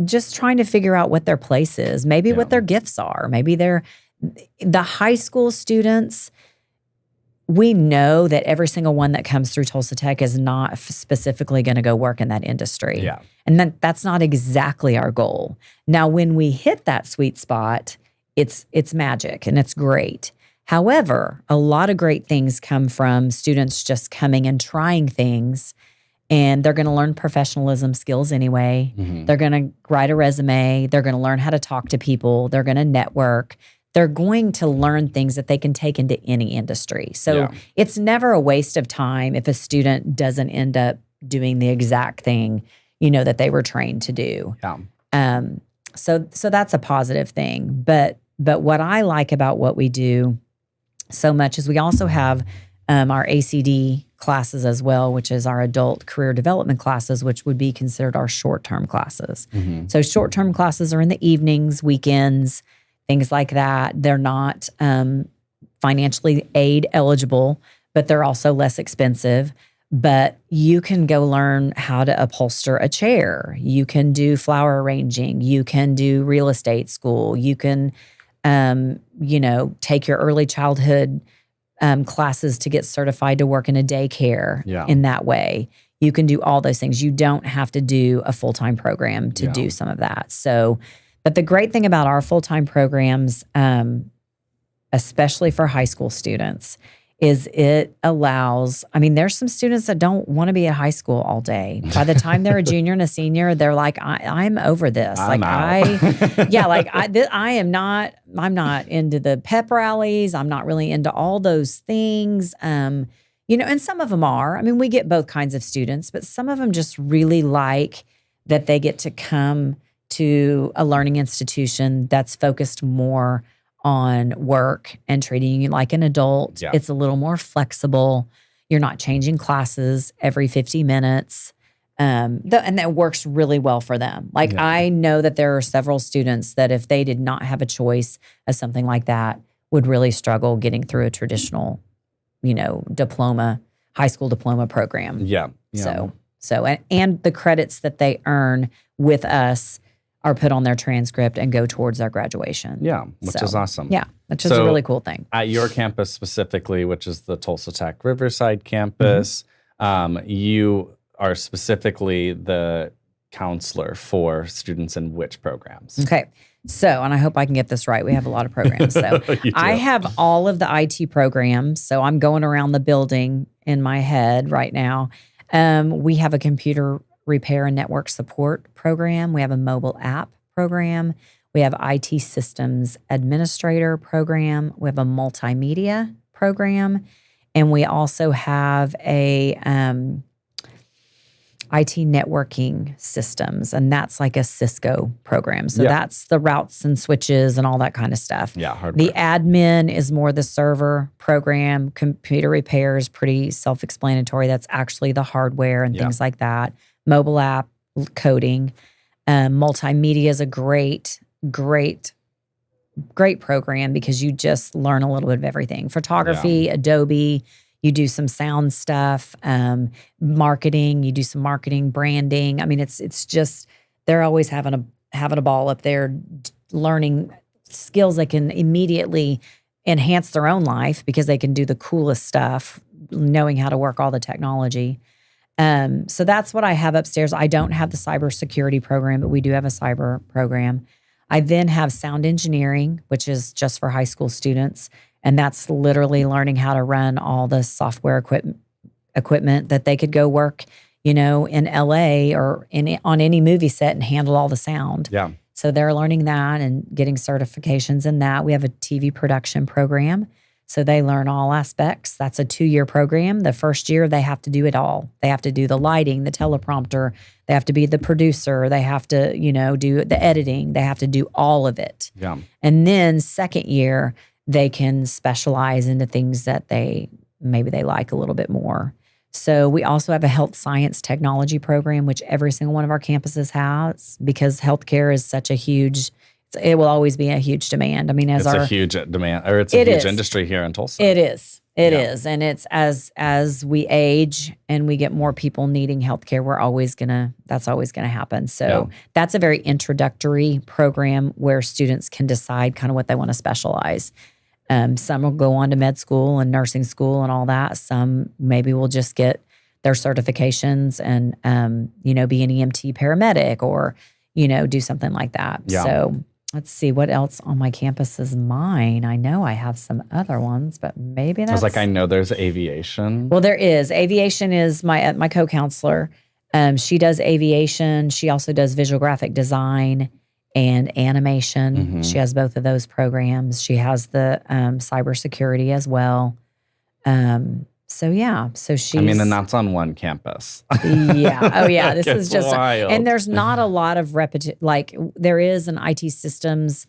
Speaker 2: just trying to figure out what their place is, maybe what their gifts are. Maybe the high school students, we know that every single one that comes through Tulsa Tech is not specifically going to go work in that industry.
Speaker 1: Yeah.
Speaker 2: And that's not exactly our goal. Now, when we hit that sweet spot, it's magic and it's great. However, a lot of great things come from students just coming and trying things, and they're going to learn professionalism skills anyway. Mm-hmm. They're going to write a resume. They're going to learn how to talk to people. They're going to network. They're going to learn things that they can take into any industry. So it's never a waste of time if a student doesn't end up doing the exact thing, that they were trained to do. Yeah. So that's a positive thing. But what I like about what we do so much is we also have our ACD classes as well, which is our adult career development classes, which would be considered our short-term classes. Mm-hmm. So short-term classes are in the evenings, weekends, things like that. They're not financially aid eligible, but they're also less expensive. But you can go learn how to upholster a chair. You can do flower arranging. You can do real estate school. You can, take your early childhood classes to get certified to work in a daycare in that way. You can do all those things. You don't have to do a full-time program to do some of that. So, but the great thing about our full-time programs, especially for high school students, is it allows, there's some students that don't want to be at high school all day. By the time they're a junior and a senior, they're like, I'm over this.
Speaker 1: I'm out.
Speaker 2: I'm not into the pep rallies. I'm not really into all those things. And some of them are. We get both kinds of students, but some of them just really like that they get to come to a learning institution that's focused more on work and treating you like an adult.
Speaker 1: Yeah.
Speaker 2: It's a little more flexible. You're not changing classes every 50 minutes. And that works really well for them. I know that there are several students that if they did not have a choice of something like that would really struggle getting through a traditional, high school diploma program.
Speaker 1: Yeah.
Speaker 2: And the credits that they earn with us are put on their transcript and go towards their graduation.
Speaker 1: Yeah, which is awesome.
Speaker 2: Yeah, which is a really cool thing.
Speaker 1: At your campus specifically, which is the Tulsa Tech Riverside campus, you are specifically the counselor for students in which programs?
Speaker 2: Okay. So, and I hope I can get this right. We have a lot of programs. So I have all of the IT programs. So I'm going around the building in my head right now. We have a computer repair and network support program. We have a mobile app program. We have IT systems administrator program. We have a multimedia program. And we also have a IT networking systems, and that's like a Cisco program. So that's the routes and switches and all that kind of stuff.
Speaker 1: Yeah, hardware.
Speaker 2: The admin is more the server program. Computer repair is pretty self-explanatory. That's actually the hardware and things like that. Mobile app coding. Multimedia is a great program because you just learn a little bit of everything. Photography, Adobe. You do some sound stuff, marketing. You do some marketing, branding. It's just they're always having a ball up there, learning skills that can immediately enhance their own life because they can do the coolest stuff, knowing how to work all the technology. So that's what I have upstairs. I don't have the cybersecurity program, but we do have a cyber program. I then have sound engineering, which is just for high school students. And that's literally learning how to run all the software equipment that they could go work, in LA or on any movie set and handle all the sound.
Speaker 1: Yeah.
Speaker 2: So they're learning that and getting certifications in that. We have a TV production program. So they learn all aspects. That's a 2-year program. The first year, they have to do it all. They have to do the lighting, the teleprompter. They have to be the producer. They have to, do the editing. They have to do all of it.
Speaker 1: Yeah.
Speaker 2: And then second year, they can specialize into things that they like a little bit more. So we also have a health science technology program, which every single one of our campuses has, because healthcare is such a huge, it will always be a huge demand.
Speaker 1: It's a huge demand, or it's a huge industry here in Tulsa.
Speaker 2: It is. It is. And it's as we age and we get more people needing healthcare, that's always gonna happen. So that's a very introductory program where students can decide kind of what they want to specialize. Some will go on to med school and nursing school and all that. Some maybe will just get their certifications and, be an EMT paramedic or, do something like that.
Speaker 1: Yeah.
Speaker 2: So let's see what else on my campus is mine. I know I have some other ones, but maybe that's...
Speaker 1: I know there's aviation.
Speaker 2: Well, there is. Aviation is my co-counselor. She does aviation. She also does visual graphic design and animation. Mm-hmm. She has both of those programs. She has the cybersecurity as well. So she's...
Speaker 1: and that's on one campus.
Speaker 2: Yeah. Oh, yeah. This is just...
Speaker 1: wild. And
Speaker 2: there's not a lot of there is an IT systems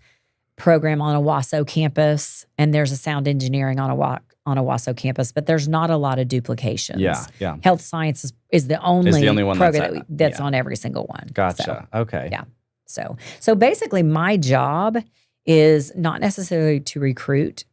Speaker 2: program on a WASO campus, and there's a sound engineering on a WASO campus, but there's not a lot of duplications.
Speaker 1: Yeah.
Speaker 2: Health science is the only
Speaker 1: one
Speaker 2: program that's on every single one.
Speaker 1: Gotcha.
Speaker 2: So,
Speaker 1: okay.
Speaker 2: Yeah. So basically my job is not necessarily to recruit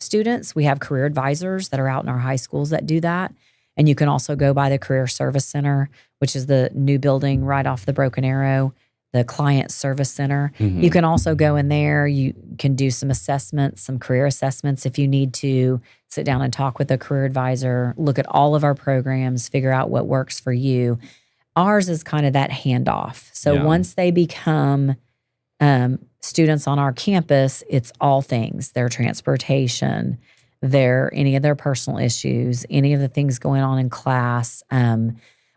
Speaker 2: students, we have career advisors that are out in our high schools that do that. And you can also go by the Career Service Center, which is the new building right off the Broken Arrow, the Client Service Center. You can also go in there. You can do some assessments, some career assessments if you need to. Sit down and talk with a career advisor, look at all of our programs, figure out what works for you. Ours is kind of that handoff. So once they become students on our campus, it's all things, their transportation, any of their personal issues, any of the things going on in class,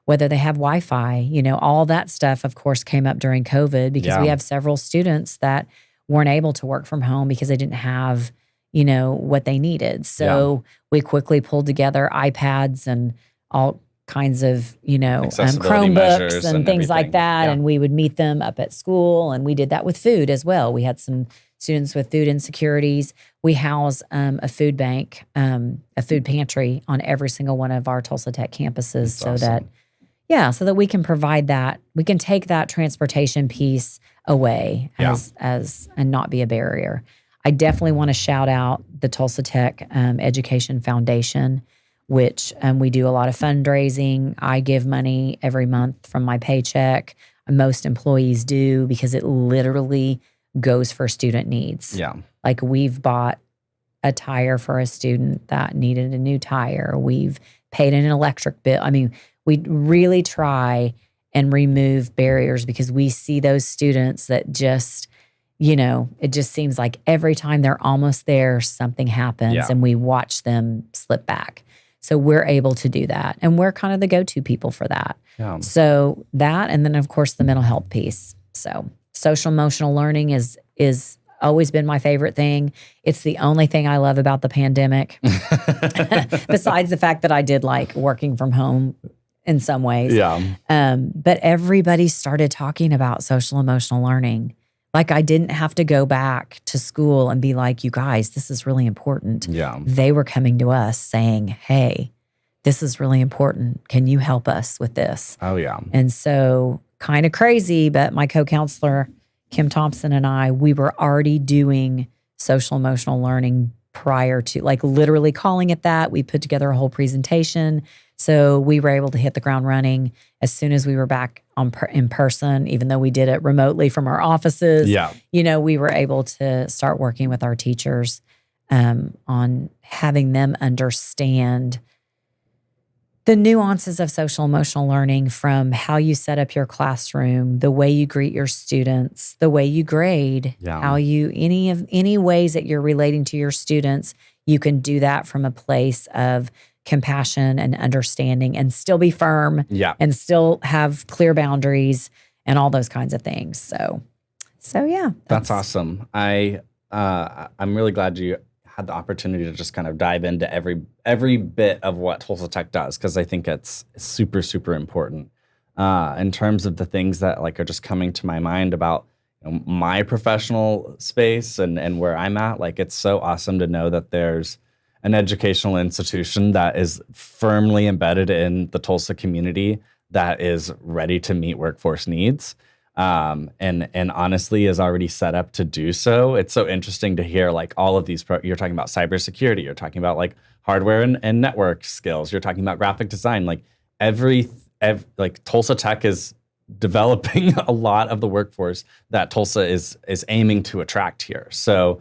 Speaker 2: whether they have Wi-Fi, all that stuff, of course, came up during COVID because we have several students that weren't able to work from home because they didn't have, what they needed. So we quickly pulled together iPads and all kinds of, Chromebooks and things like that. Yeah. And we would meet them up at school. And we did that with food as well. We had some students with food insecurities. We house a food bank, a food pantry on every single one of our Tulsa Tech campuses. That's awesome. So that we can provide that. We can take that transportation piece away as and not be a barrier. I definitely want to shout out the Tulsa Tech Education Foundation, which we do a lot of fundraising. I give money every month from my paycheck. Most employees do because it literally goes for student needs. Yeah. Like we've bought a tire for a student that needed a new tire. We've paid an electric bill. I mean, we really try and remove barriers because we see those students that just, it just seems like every time they're almost there, something happens and we watch them slip back. So we're able to do that. And we're kind of the go-to people for that. Yeah. So that, and then of course the mental health piece. So social emotional learning is always been my favorite thing. It's the only thing I love about the pandemic. Besides the fact that I did like working from home in some ways. Yeah. But everybody started talking about social emotional learning. Like I didn't have to go back to school and be like, you guys, this is really important. Yeah. They were coming to us saying, hey, this is really important. Can you help us with this? Oh, yeah. And so kind of crazy, but my co-counselor, Kim Thompson, and I, we were already doing social emotional learning prior to, like literally calling it that. We put together a whole presentation. So we were able to hit the ground running as soon as we were back in person, even though we did it remotely from our offices. Yeah. We were able to start working with our teachers on having them understand the nuances of social emotional learning, from how you set up your classroom, the way you greet your students, the way you grade, how you, any ways that you're relating to your students, you can do that from a place of compassion and understanding and still be firm and still have clear boundaries and all those kinds of things. So yeah.
Speaker 1: That's awesome. I'm really glad you had the opportunity to just kind of dive into every bit of what Tulsa Tech does, because I think it's super, super important in terms of the things that like are just coming to my mind about my professional space and where I'm at. Like it's so awesome to know that there's an educational institution that is firmly embedded in the Tulsa community that is ready to meet workforce needs, and honestly is already set up to do so. It's so interesting to hear like all of these. You're talking about cybersecurity. You're talking about like hardware and network skills. You're talking about graphic design. Like like Tulsa Tech is developing a lot of the workforce that Tulsa is aiming to attract here. So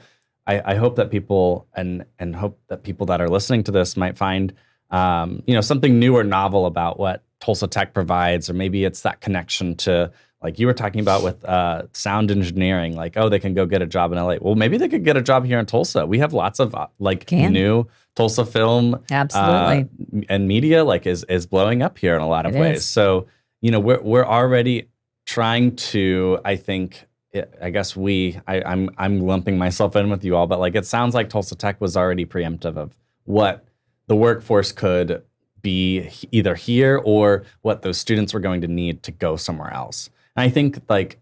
Speaker 1: I hope that people and hope that people that are listening to this might find something new or novel about what Tulsa Tech provides, or maybe it's that connection to, like you were talking about with sound engineering, like, oh, they can go get a job in LA. Well, maybe they could get a job here in Tulsa. We have lots of new Tulsa film and media is blowing up here in a lot of ways. So, we're already trying to, I think, I guess I'm lumping myself in with you all, but like it sounds like Tulsa Tech was already preemptive of what the workforce could be either here or what those students were going to need to go somewhere else. And I think like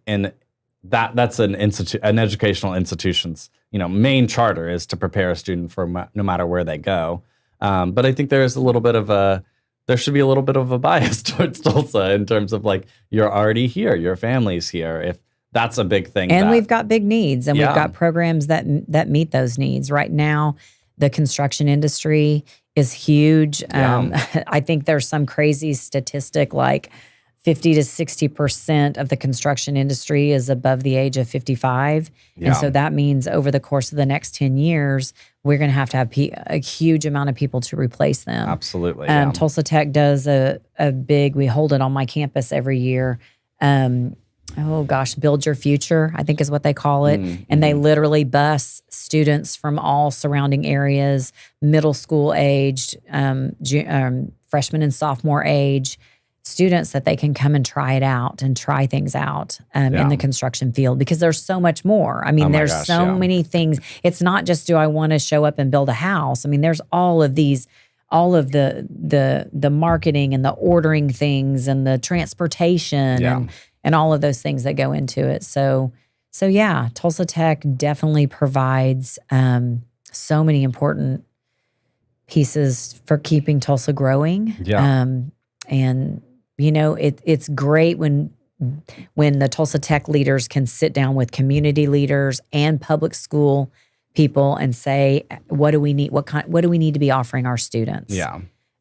Speaker 1: that's an educational institution's main charter is to prepare a student for no matter where they go. But I think there should be a little bit of a bias towards Tulsa in terms of like you're already here, your family's here. If that's a big thing.
Speaker 2: And we've got big needs, and we've got programs that meet those needs. Right now, The construction industry is huge. I think there's some crazy statistic like 50 to 60% of the construction industry is above the age of 55.
Speaker 1: Yeah.
Speaker 2: And so that means over the course of the next 10 years, we're going to have a huge amount of people to replace them.
Speaker 1: Absolutely.
Speaker 2: Tulsa Tech does a big, we hold it on my campus every year. Build Your Future, I think is what they call it. And they literally bus students from all surrounding areas, middle school aged, freshman and sophomore age, students that they can come and try it out and try things out in the construction field, because there's so much more. I mean, there's so many things. It's not just, do I want to show up and build a house? I mean, there's all of these, all of the marketing and the ordering things and the transportation and all of those things that go into it. So yeah, Tulsa Tech definitely provides so many important pieces for keeping Tulsa growing. And you know, it's great when the Tulsa Tech leaders can sit down with community leaders and public school people and say, what do we need? What do we need to be offering our students?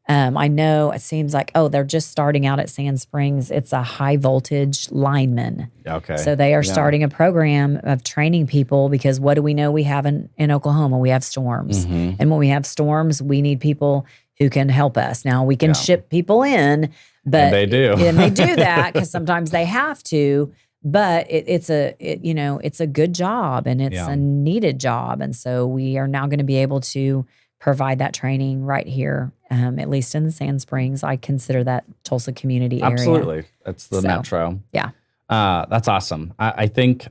Speaker 2: I know it seems like, they're just starting out at Sand Springs. It's a high voltage lineman.
Speaker 1: Okay.
Speaker 2: So they are starting a program of training people, because what do we know we have in Oklahoma? We have storms. And when we have storms, we need people who can help us. Now we can ship people in, but
Speaker 1: and they do.
Speaker 2: And they do that because sometimes they have to. But it's a good job, and it's a needed job. And so we are now going to be able to provide that training right here, at least in the Sand Springs. I consider that Tulsa community area.
Speaker 1: Absolutely. That's the metro.
Speaker 2: Yeah.
Speaker 1: That's awesome. I think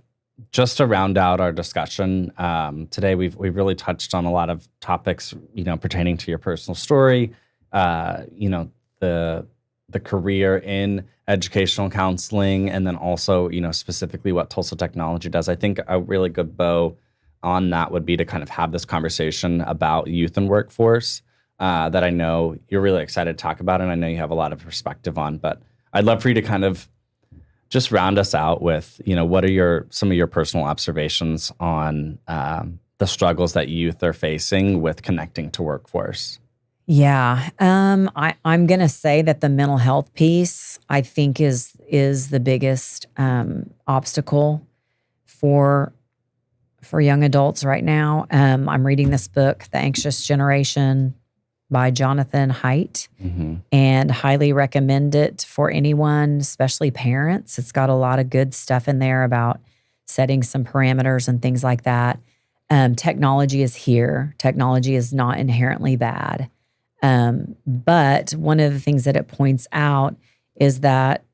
Speaker 1: just to round out our discussion today, we've really touched on a lot of topics, pertaining to your personal story, the career in educational counseling, and then also, specifically what Tulsa Technology does. I think a really good bow on that would be to kind of have this conversation about youth and workforce that I know you're really excited to talk about, and I know you have a lot of perspective on. But I'd love for you to kind of just round us out with, what are some of your personal observations on the struggles that youth are facing with connecting to workforce?
Speaker 2: Yeah. I'm going to say that the mental health piece, I think, is the biggest obstacle for young adults right now. I'm reading this book, The Anxious Generation by Jonathan Haidt, and highly recommend it for anyone, especially parents. It's got a lot of good stuff in there about setting some parameters and things like that. Technology is here. Technology is not inherently bad. But one of the things that it points out is that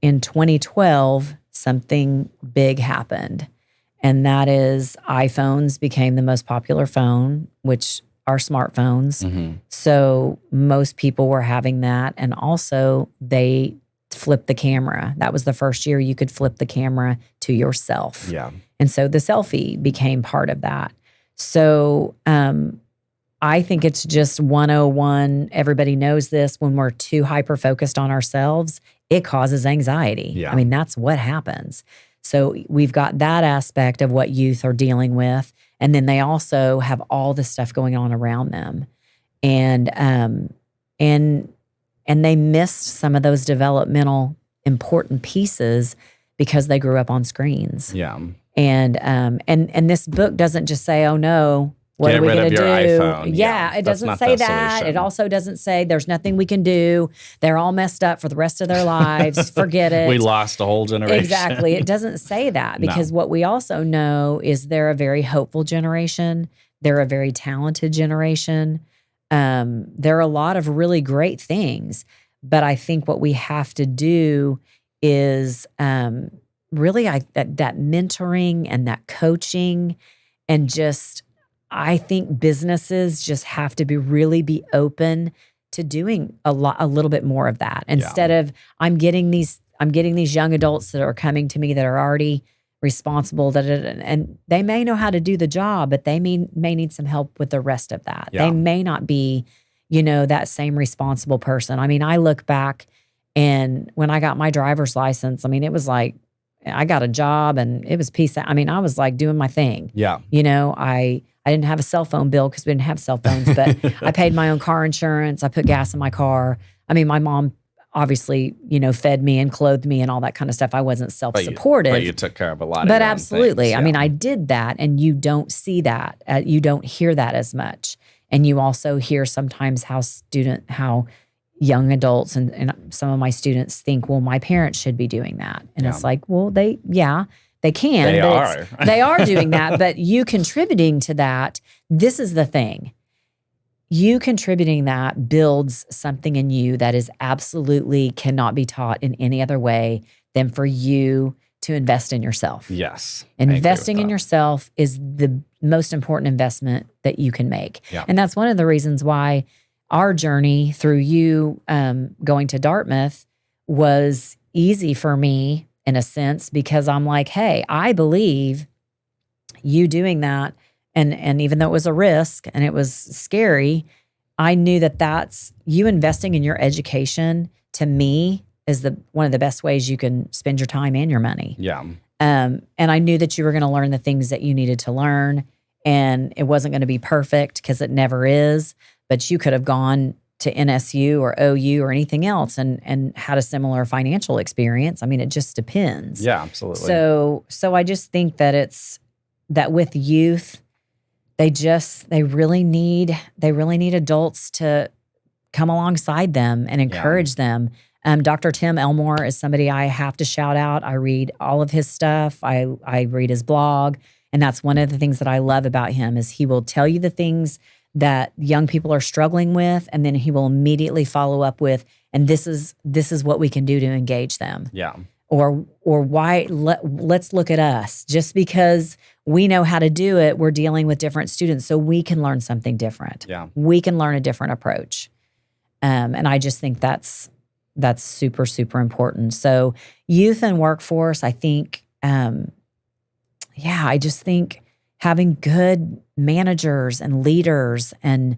Speaker 2: in 2012, something big happened. And that is iPhones became the most popular phone, which are smartphones. So most people were having that. And also they flipped the camera. That was the first year you could flip the camera to yourself.
Speaker 1: Yeah.
Speaker 2: And so the selfie became part of that. So, I think it's just 101. Everybody knows this. When we're too hyper-focused on ourselves, it causes anxiety.
Speaker 1: Yeah.
Speaker 2: I mean, that's what happens. So we've got that aspect of what youth are dealing with. And then they also have all the stuff going on around them. And they missed some of those developmental important pieces because they grew up on screens.
Speaker 1: Yeah.
Speaker 2: And this book doesn't just say, oh no, what are we going to do?
Speaker 1: iPhone.
Speaker 2: Yeah, it doesn't say that.
Speaker 1: Solution.
Speaker 2: It also doesn't say there's nothing we can do. They're all messed up for the rest of their lives. Forget it.
Speaker 1: We lost a whole generation.
Speaker 2: Exactly. It doesn't say that, because what we also know is they're a very hopeful generation. They're a very talented generation. There are a lot of really great things. But I think what we have to do is really that mentoring and that coaching, and just, I think businesses just have to be open to doing a little bit more of that, instead of I'm getting these young adults that are coming to me that are already responsible, and they may know how to do the job, but they may need some help with the rest of that. They may not be, that same responsible person. I mean, I look back, and when I got my driver's license, I mean, it was like I got a job and it was peace. I mean, I was like doing my thing.
Speaker 1: Yeah.
Speaker 2: I didn't have a cell phone bill because we didn't have cell phones, but I paid my own car insurance. I put gas in my car. I mean, my mom obviously, fed me and clothed me and all that kind of stuff. I wasn't self-supportive.
Speaker 1: But you took care of a lot of
Speaker 2: But
Speaker 1: your own
Speaker 2: absolutely.
Speaker 1: things.
Speaker 2: I mean, I did that, and you don't see that. You don't hear that as much. And you also hear sometimes how young adults and some of my students think, well, my parents should be doing that. And it's like, well, they can. They are doing that, but you contributing to that, this is the thing. You contributing that builds something in you that is absolutely cannot be taught in any other way than for you to invest in yourself.
Speaker 1: Yes.
Speaker 2: Investing in yourself is the most important investment that you can make.
Speaker 1: Yeah.
Speaker 2: And that's one of the reasons why our journey through you going to Dartmouth was easy for me in a sense, because I'm like, hey, I believe you doing that. And even though it was a risk and it was scary, I knew that that's you investing in your education, to me, is one of the best ways you can spend your time and your money.
Speaker 1: Yeah.
Speaker 2: And I knew that you were going to learn the things that you needed to learn, and it wasn't going to be perfect because it never is, but you could have gone to NSU or OU or anything else and had a similar financial experience. I mean, it just depends.
Speaker 1: Yeah, absolutely.
Speaker 2: So I just think that it's that with youth, they really need adults to come alongside them and encourage them. Dr. Tim Elmore is somebody I have to shout out. I read all of his stuff. I read his blog. And that's one of the things that I love about him is he will tell you the things that young people are struggling with, and then he will immediately follow up with, and this is what we can do to engage them.
Speaker 1: Yeah.
Speaker 2: Or why let's look at us. Just because we know how to do it, we're dealing with different students, so we can learn something different.
Speaker 1: Yeah.
Speaker 2: We can learn a different approach. And I just think that's super, super important. So youth and workforce, I think, I just think having good managers and leaders and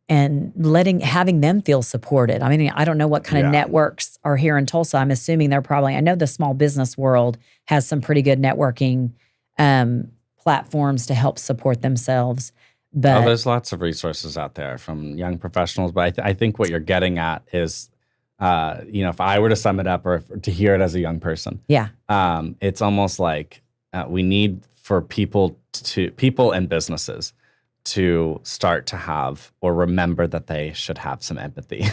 Speaker 2: having them feel supported. I mean, I don't know what kind of networks are here in Tulsa. I'm assuming I know the small business world has some pretty good networking platforms to help support themselves. But
Speaker 1: there's lots of resources out there from young professionals. But I think what you're getting at is, if I were to sum it up or to hear it as a young person, it's almost like we need for people and businesses to start to have or remember that they should have some empathy.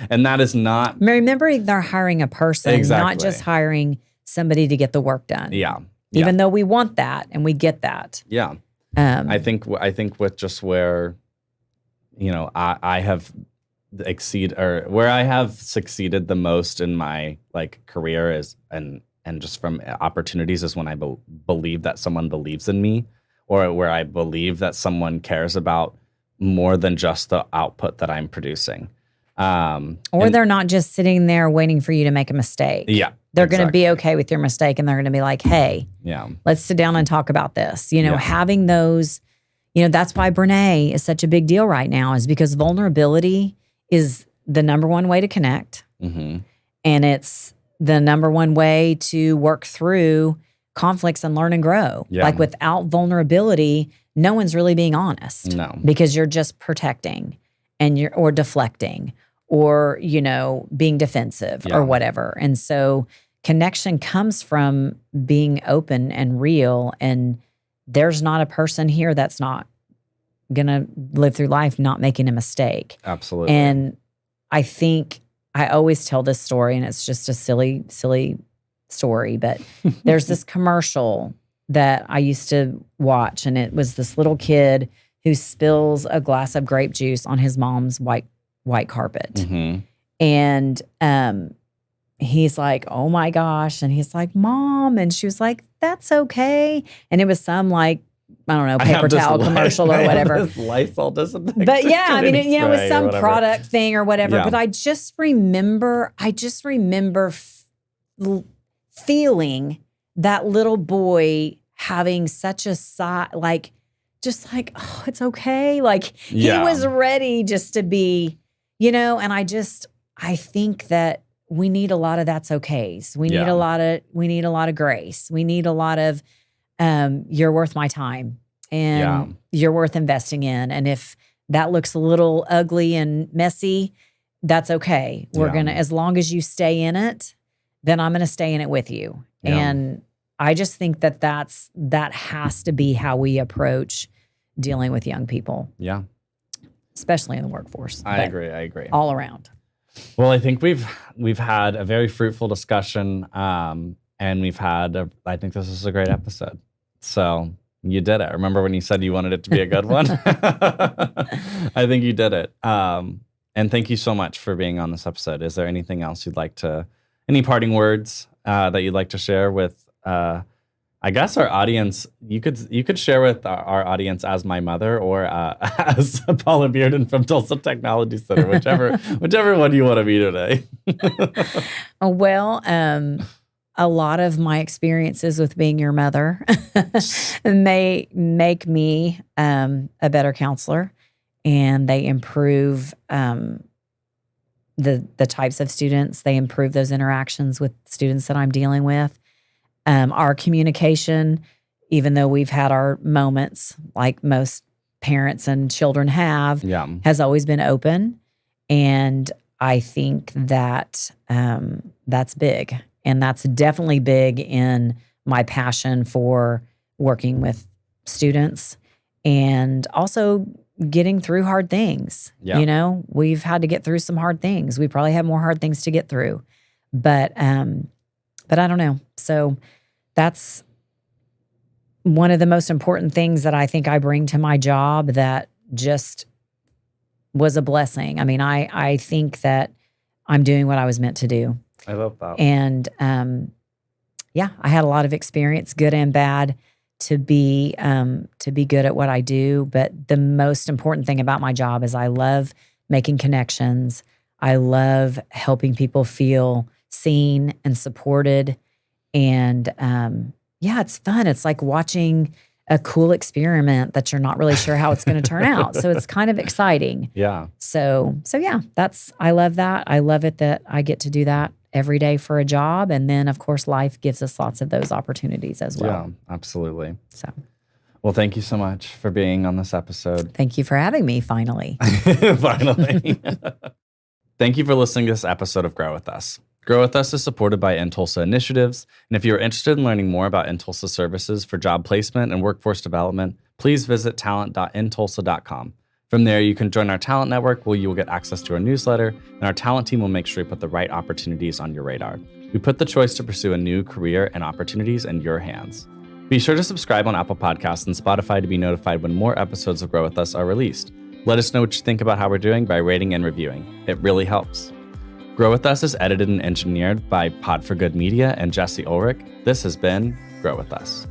Speaker 1: And that is not...
Speaker 2: Remembering they're hiring a person,
Speaker 1: exactly.
Speaker 2: Not just hiring somebody to get the work done.
Speaker 1: Yeah.
Speaker 2: Even though we want that and we get that.
Speaker 1: Yeah. I think with just where, I have where I have succeeded the most in my career is, and just from opportunities, is when I believe that someone believes in me, or where I believe that someone cares about more than just the output that I'm producing.
Speaker 2: Or they're not just sitting there waiting for you to make a mistake.
Speaker 1: Yeah.
Speaker 2: They're going to be okay with your mistake, and they're going to be like, hey, let's sit down and talk about this. Having those, that's why Brene is such a big deal right now, is because vulnerability is the number one way to connect.
Speaker 1: Mm-hmm.
Speaker 2: And it's the number one way to work through conflicts and learn and grow.
Speaker 1: Yeah.
Speaker 2: Like without vulnerability, no one's really being honest.
Speaker 1: No.
Speaker 2: Because you're just protecting or deflecting or, being defensive or whatever. And so connection comes from being open and real. And there's not a person here that's not going to live through life not making a mistake.
Speaker 1: Absolutely.
Speaker 2: And I think I always tell this story, and it's just a silly, silly story, but there's this commercial that I used to watch, and it was this little kid who spills a glass of grape juice on his mom's white carpet.
Speaker 1: Mm-hmm.
Speaker 2: And he's like, oh my gosh. And he's like, Mom. And she was like, that's okay. And it was some I don't know, paper towel commercial or whatever.
Speaker 1: Lysol disinfectant.
Speaker 2: But yeah, I mean, it was some product thing or whatever.
Speaker 1: Yeah.
Speaker 2: But I just remember feeling that little boy having such a sigh, oh, it's okay. He was ready just to be, and I think that we need a lot of that's okays. We need a lot of grace. We need a lot of you're worth my time and you're worth investing in. And if that looks a little ugly and messy, that's okay. We're gonna, as long as you stay in it, then I'm gonna stay in it with you. Yeah. And I just think that has to be how we approach dealing with young people.
Speaker 1: Yeah. Especially
Speaker 2: in the workforce.
Speaker 1: I agree.
Speaker 2: All around.
Speaker 1: Well, I think we've had a very fruitful discussion, and I think this is a great episode. So you did it. Remember when you said you wanted it to be a good one? I think you did it. And thank you so much for being on this episode. Is there anything else any parting words that you'd like to share with, I guess, our audience? You could share with our audience as my mother or as Paula Bearden from Tulsa Technology Center, whichever one you want to be today.
Speaker 2: Well, a lot of my experiences with being your mother may make me a better counselor, and they improve the types of students. They improve those interactions with students that I'm dealing with. Our communication, even though we've had our moments like most parents and children have, has always been open. And I think that that's big. And that's definitely big in my passion for working with students and also getting through hard things. Yeah. You know, we've had to get through some hard things. We probably have more hard things to get through. But I don't know. So that's one of the most important things that I think I bring to my job that just was a blessing. I mean, I think that I'm doing what I was meant to do.
Speaker 1: I love that.
Speaker 2: And I had a lot of experience, good and bad, to be good at what I do. But the most important thing about my job is I love making connections. I love helping people feel seen and supported. And it's fun. It's like watching a cool experiment that you're not really sure how it's going to turn out. So it's kind of exciting. Yeah. So I love that. I love it that I get to do that every day for a job. And then, of course, life gives us lots of those opportunities as well.
Speaker 1: Yeah, absolutely. So, well, thank you so much for being on this episode.
Speaker 2: Thank you for having me, finally.
Speaker 1: Finally. Thank you for listening to this episode of Grow With Us. Grow With Us is supported by InTulsa Initiatives. And if you're interested in learning more about InTulsa services for job placement and workforce development, please visit talent.intulsa.com. From there, you can join our talent network where you will get access to our newsletter, and our talent team will make sure you put the right opportunities on your radar. We put the choice to pursue a new career and opportunities in your hands. Be sure to subscribe on Apple Podcasts and Spotify to be notified when more episodes of Grow With Us are released. Let us know what you think about how we're doing by rating and reviewing. It really helps. Grow With Us is edited and engineered by Pod for Good Media and Jesse Ulrich. This has been Grow With Us.